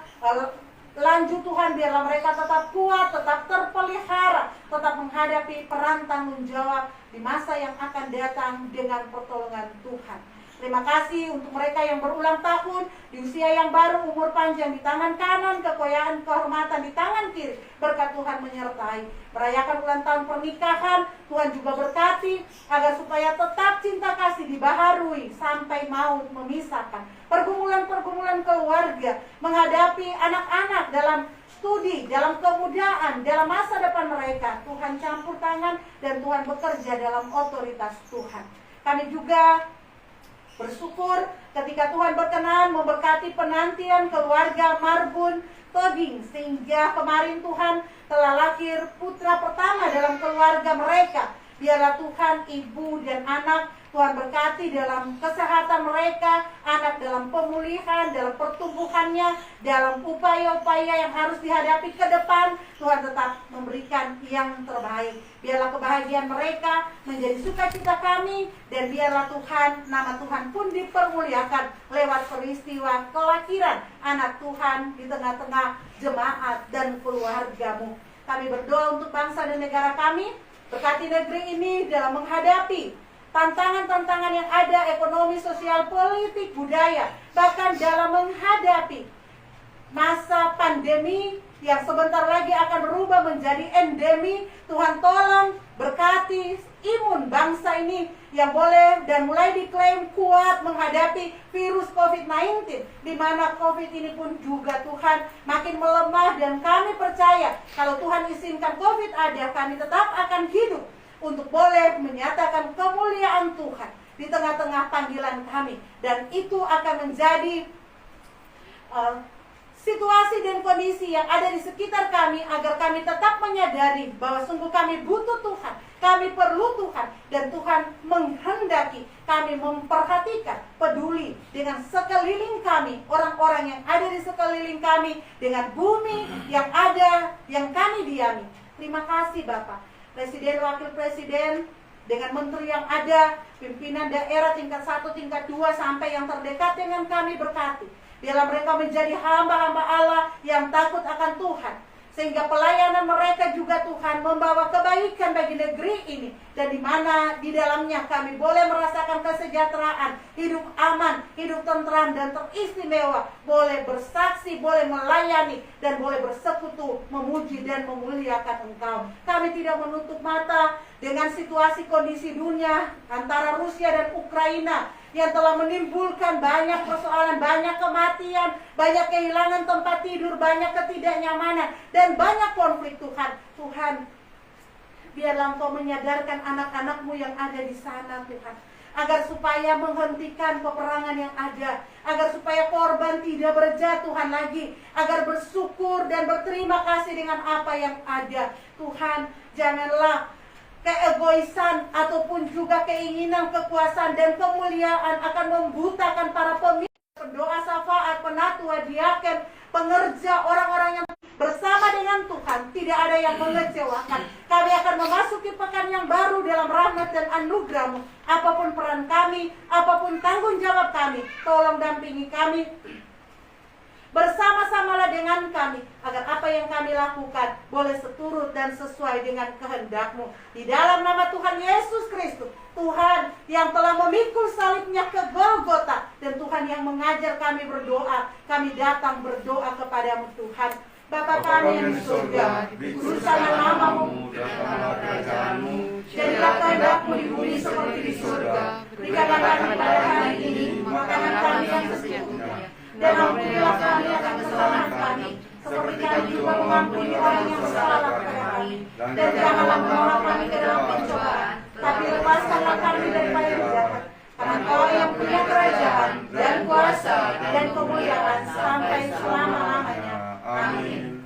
lanjut Tuhan, biarlah mereka tetap kuat, tetap terpelihara, tetap menghadapi peran tanggung jawab di masa yang akan datang dengan pertolongan Tuhan. Terima kasih untuk mereka yang berulang tahun di usia yang baru, umur panjang di tangan kanan, kekayaan, kehormatan di tangan kiri. Berkat Tuhan menyertai. Merayakan ulang tahun pernikahan, Tuhan juga berkati agar supaya tetap cinta kasih dibaharui sampai maut memisahkan. Pergumulan-pergumulan keluarga, menghadapi anak-anak dalam studi, dalam kemudaan, dalam masa depan mereka. Tuhan campur tangan dan Tuhan bekerja dalam otoritas Tuhan. Kami juga bersyukur ketika Tuhan berkenan memberkati penantian keluarga Marbun Toding, sehingga kemarin Tuhan telah lahir putra pertama dalam keluarga mereka. Biarlah Tuhan, ibu dan anak, Tuhan berkati dalam kesehatan mereka, anak dalam pemulihan, dalam pertumbuhannya, dalam upaya-upaya yang harus dihadapi ke depan. Tuhan tetap memberikan yang terbaik. Biarlah kebahagiaan mereka menjadi sukacita kami, dan biarlah Tuhan, nama Tuhan pun dipermuliakan lewat peristiwa kelahiran anak Tuhan di tengah-tengah jemaat dan keluargamu. Kami berdoa untuk bangsa dan negara kami, berkati negeri ini dalam menghadapi tantangan-tantangan yang ada, ekonomi, sosial, politik, budaya, bahkan dalam menghadapi masa pandemi yang sebentar lagi akan berubah menjadi endemi. Tuhan tolong berkati imun bangsa ini yang boleh dan mulai diklaim kuat menghadapi virus COVID-19, di mana COVID ini pun juga Tuhan makin melemah, dan kami percaya kalau Tuhan izinkan COVID ada, kami tetap akan hidup untuk boleh menyatakan kemuliaan Tuhan di tengah-tengah panggilan kami. Dan itu akan menjadi situasi dan kondisi yang ada di sekitar kami, agar kami tetap menyadari bahwa sungguh kami butuh Tuhan, kami perlu Tuhan, dan Tuhan menghendaki kami memperhatikan, peduli dengan sekeliling kami, orang-orang yang ada di sekeliling kami, dengan bumi yang ada, yang kami diami. Terima kasih Bapak Presiden, Wakil Presiden, dengan menteri yang ada, pimpinan daerah tingkat 1, tingkat 2, sampai yang terdekat dengan kami, berkati. Biarlah mereka menjadi hamba-hamba Allah yang takut akan Tuhan, sehingga pelayanan mereka juga Tuhan membawa kebaikan bagi negeri ini, dan di mana di dalamnya kami boleh merasakan kesejahteraan, hidup aman, hidup tentram dan teristimewa, boleh bersaksi, boleh melayani, dan boleh bersekutu, memuji dan memuliakan Engkau. Kami tidak menutup mata dengan situasi kondisi dunia antara Rusia dan Ukraina yang telah menimbulkan banyak persoalan, banyak kematian, banyak kehilangan tempat tidur, banyak ketidaknyamanan, dan banyak konflik. Tuhan, biarlah Engkau menyadarkan anak-anak-Mu yang ada di sana Tuhan, agar supaya menghentikan peperangan yang ada, agar supaya korban tidak berjatuhan lagi, agar bersyukur dan berterima kasih dengan apa yang ada. Tuhan, janganlah keegoisan ataupun juga keinginan, kekuasaan dan kemuliaan akan membutakan para pemimpin, pendoa syafaat, penatua, diaken, pengerja, orang-orang yang bersama dengan Tuhan. Tidak ada yang mengecewakan. Kami akan memasuki pekan yang baru dalam rahmat dan anugerah-Mu. Apapun peran kami, apapun tanggung jawab kami, tolong dampingi kami, bersama-samalah dengan kami, agar apa yang kami lakukan boleh seturut dan sesuai dengan kehendak-Mu. Di dalam nama Tuhan Yesus Kristus, Tuhan yang telah memikul salibnya ke Golgota, dan Tuhan yang mengajar kami berdoa, kami datang berdoa kepadamu Tuhan. Bapa kami yang di surga, dikuduskanlah nama-Mu, datanglah kerajaan-Mu, jadilah kehendak-Mu di bumi seperti di surga. Berikanlah kami pada hari ini makanan kami yang secukupnya, dan ampunilah kami akan kesalahan kami, seperti kami juga mengampuni orang yang bersalah kepada kami. Dan janganlah membawa kami ke dalam pencobaan, tapi lepaskanlah kami daripada yang jahat. Karena Engkau yang punya kerajaan dan kuasa dan kemuliaan sampai selama-lamanya. Amin.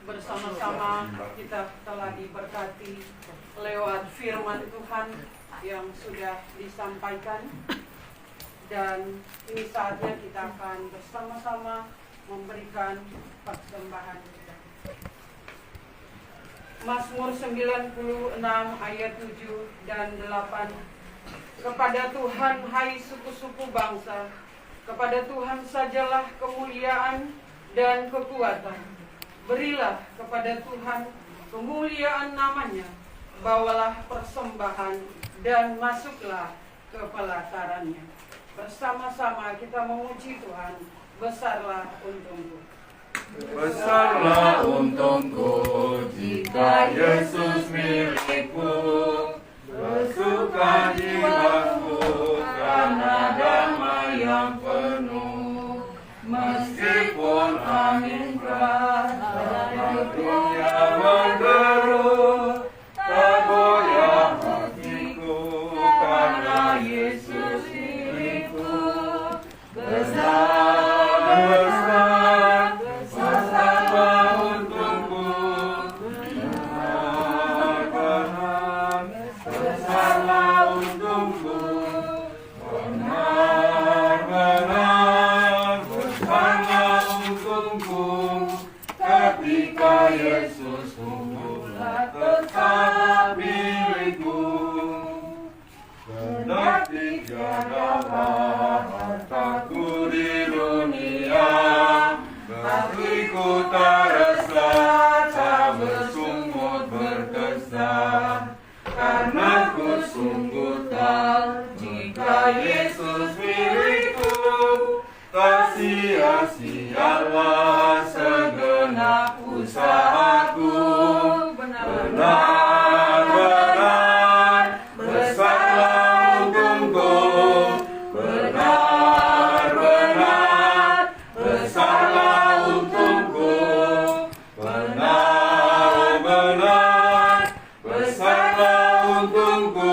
Bersama-sama kita telah diberkati lewat firman Tuhan yang sudah disampaikan, dan ini saatnya kita akan bersama-sama memberikan persembahan kita. Mazmur 96 ayat 7 dan 8. Kepada Tuhan, hai suku-suku bangsa, Kepada Tuhan sajalah kemuliaan dan kekuatan. Berilah kepada Tuhan kemuliaan namanya. Bawalah persembahan dan masuklah ke pelatarannya. Bersama-sama kita memuji Tuhan. Besarlah untungku. Besarlah untungku jika Yesus milikku. Bersuka jiwaku karena damai yang penuh. Meskipun angin keras dan dunia menderu, tak goyah hatiku karena Yesus milikku. Besarlah untungku, besarlah untungku, benar-benar besarlah untungku, ketika Yesus sungguhlah tetap milikku. Kendati tiadalah hartaku di dunia, hatiku tak resah, tak bersungut berkesan, karena ku sungguh tahu jika Yesus milikku, tak sia-sialah segenap usahaku. Benar-benar besarlah untungku, benar-benar besarlah untungku, benar-benar besarlah untungku,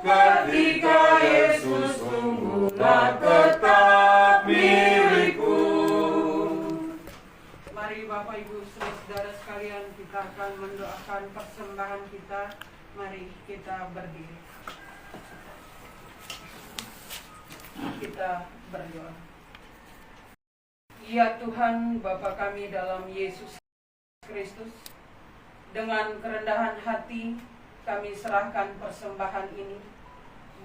ketika Yesus sungguhlah tetap milikku. Mari Bapak Ibu saudara sekalian, kita akan mendoakan persembahan kita. Mari kita berdiri. Kita berdoa. Ya Tuhan, Bapa kami dalam Yesus Kristus, dengan kerendahan hati kami serahkan persembahan ini,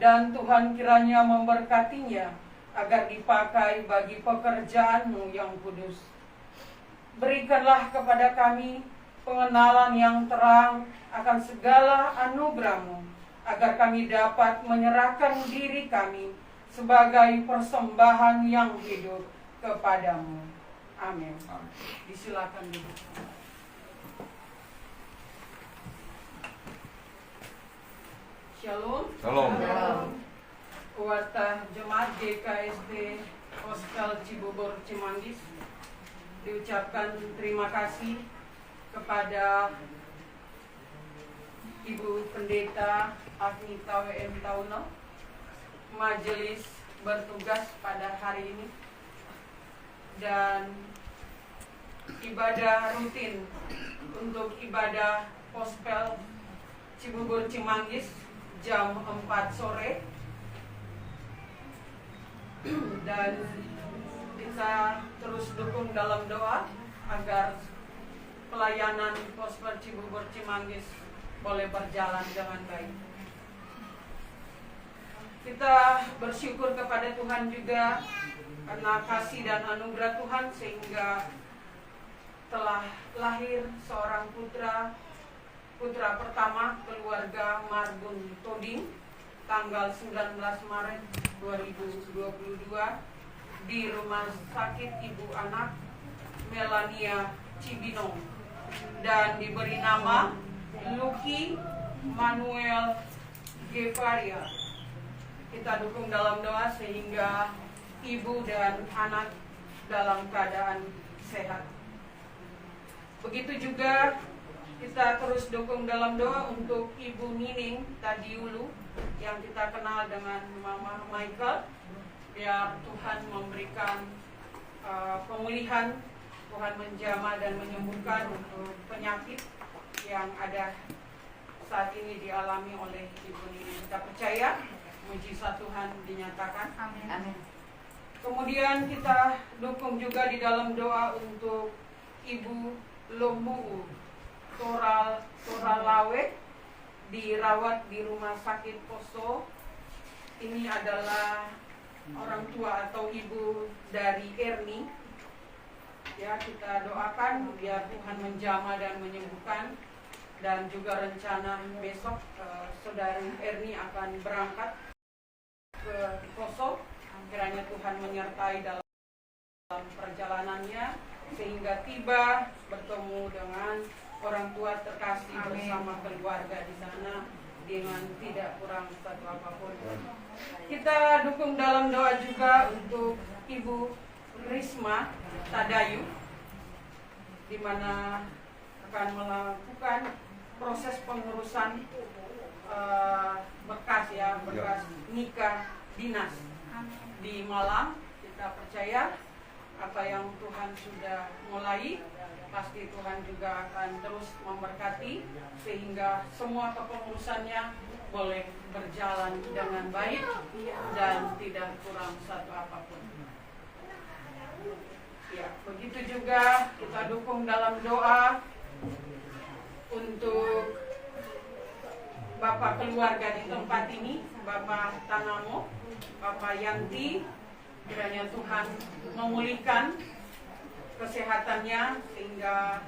dan Tuhan kiranya memberkatinya agar dipakai bagi pekerjaan-Mu yang kudus. Berikanlah kepada kami pengenalan yang terang akan segala anugerah-Mu, agar kami dapat menyerahkan diri kami sebagai persembahan yang hidup kepadamu. Amin. Disilakan duduk. Shalom. Shalom. Kuarta Jemaat GKSD Hospital Cibubur Cimanggis, diucapkan terima kasih kepada Ibu Pendeta Agnita WM Tauno, majelis bertugas pada hari ini, dan ibadah rutin untuk ibadah Gospel Cibubur Cimanggis jam 4 sore, dan kita terus dukung dalam doa agar pelayanan Gospel Cibubur Cimanggis boleh berjalan dengan baik. Kita bersyukur kepada Tuhan juga karena kasih dan anugerah Tuhan, sehingga telah lahir seorang putra pertama keluarga Marbun Toding tanggal 19 Maret 2022 di Rumah Sakit Ibu Anak Melania Cibinong, dan diberi nama Lucky Manuel Gevaria. Kita dukung dalam doa sehingga ibu dan anak dalam keadaan sehat. Begitu juga kita terus dukung dalam doa untuk Ibu Nining Tadiulu yang kita kenal dengan Mama Michael, biar Tuhan memberikan pemulihan, Tuhan menjamah dan menyembuhkan untuk penyakit yang ada saat ini dialami oleh Ibu Nining. Kita percaya mujizat Tuhan dinyatakan. Amin. Amin. Kemudian kita dukung juga di dalam doa untuk Ibu Lombu Toralawe, dirawat di Rumah Sakit Poso. Ini adalah orang tua atau ibu dari Erni. Ya, kita doakan biar Tuhan menjamah dan menyembuhkan. Dan juga rencana besok saudari Erni akan berangkat ke Poso. Kiranya Tuhan menyertai dalam perjalanannya sehingga tiba bertemu dengan orang tua terkasih bersama keluarga di sana dengan tidak kurang satu apapun. Kita dukung dalam doa juga untuk Ibu Risma Tadayu, di mana akan melakukan proses pengurusan berkas nikah dinas di Malang. Kita percaya apa yang Tuhan sudah mulai, pasti Tuhan juga akan terus memberkati sehingga semua kepengurusannya boleh berjalan dengan baik dan tidak kurang satu apapun. Ya, begitu juga kita dukung dalam doa untuk Bapak keluarga di tempat ini, Bapak Tanamo, Bapak Yanti. Kiranya Tuhan memulihkan kesehatannya sehingga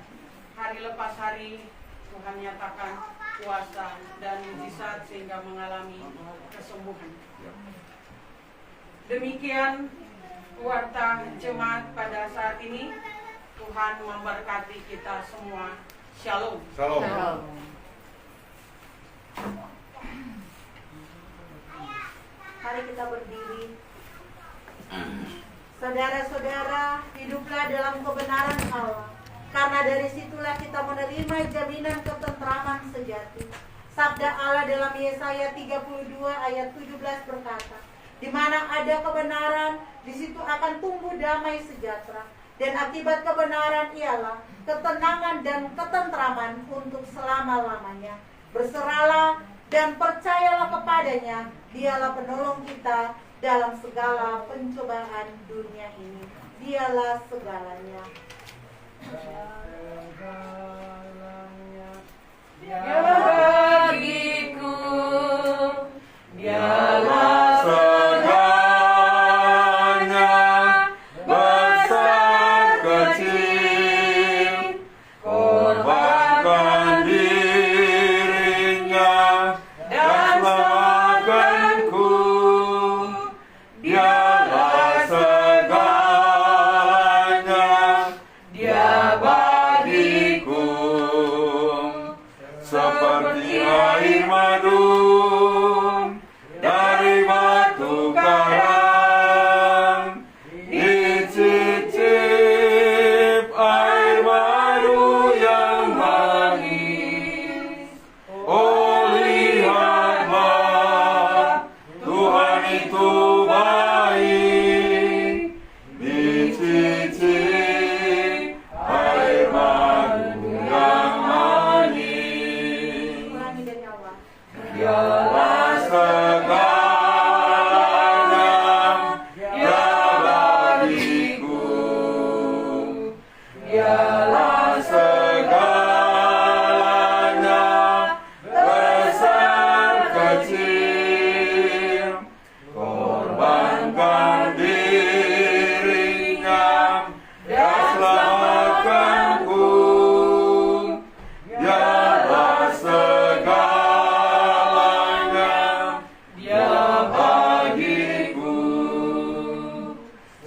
hari lepas hari Tuhan nyatakan kuasa dan mujizat sehingga mengalami kesembuhan. Demikian warta jemaat pada saat ini. Tuhan memberkati kita semua. Shalom. Shalom. Mari kita berdiri. Saudara-saudara, hiduplah dalam kebenaran Allah, karena dari situlah kita menerima jaminan ketentraman sejati. Sabda Allah dalam Yesaya 32 ayat 17 berkata, di mana ada kebenaran, di situ akan tumbuh damai sejahtera. Dan akibat kebenaran ialah ketenangan dan ketentraman untuk selama-lamanya. Berserahlah dan percayalah kepadanya, dialah penolong kita dalam segala pencobaan dunia ini. Dialah segalanya. Dia bagiku, dialah segalanya, besar kecil, korbankan dirinya dan selamatkanku. Dialah segalanya, Dia bagiku, seperti air madu dari batu karang, dicicip air madu yang manis. Oh, lihatlah, Tuhan itu baik, dicicip air madu yang manis. Ulangi dari awal. Dialah segalanya, Dia bagiku. Dialah segalanya, besar kecil, korbankan dirinya dan selamatkanku. Dialah segalanya, Dia bagiku,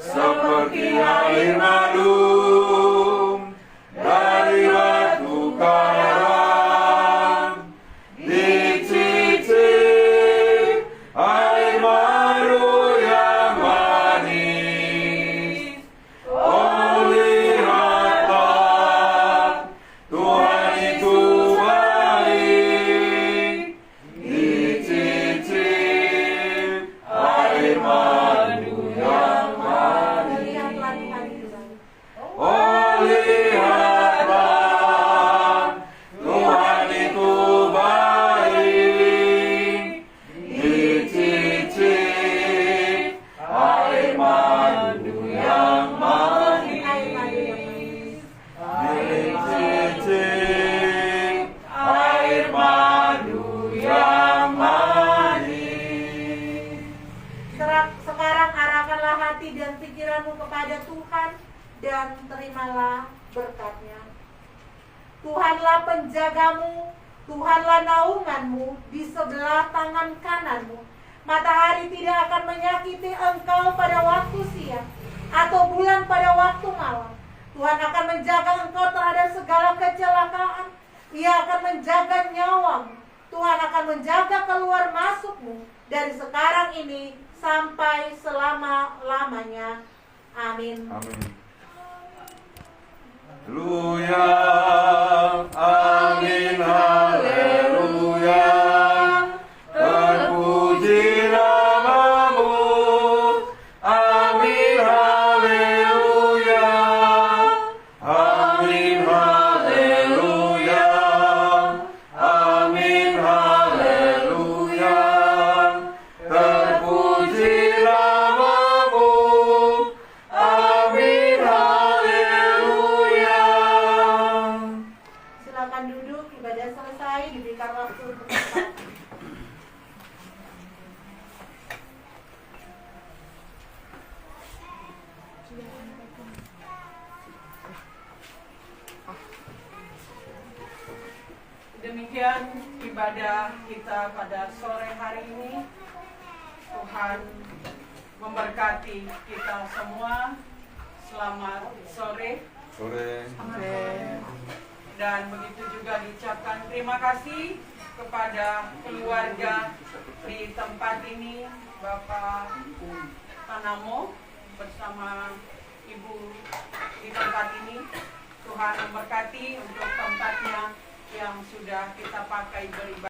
seperti air madu berkat-Nya. Tuhanlah penjagamu, Tuhanlah naunganmu di sebelah tangan kananmu. Matahari tidak akan menyakiti engkau pada waktu siang, atau bulan pada waktu malam. Tuhan akan menjaga engkau terhadap segala kecelakaan. Ia akan menjaga nyawamu. Tuhan akan menjaga keluar masukmu dari sekarang ini sampai selama-lamanya. Amin. Amin. Haleluya, amin, haleluya. Terpuji namamu, amin, haleluya. Amin, haleluya. Amin, haleluya. Terpuji namamu, amin, haleluya. Silakan duduk, ibadah selesai, diberikan waktu untuk berdoa. Demikian ibadah kita pada sore hari ini. Tuhan memberkati kita semua. Selamat sore. Sore. Dan begitu juga diucapkan terima kasih kepada keluarga di tempat ini, Bapak Tanamo bersama Ibu di tempat ini. Tuhan memberkati untuk tempatnya yang sudah kita pakai beribadah.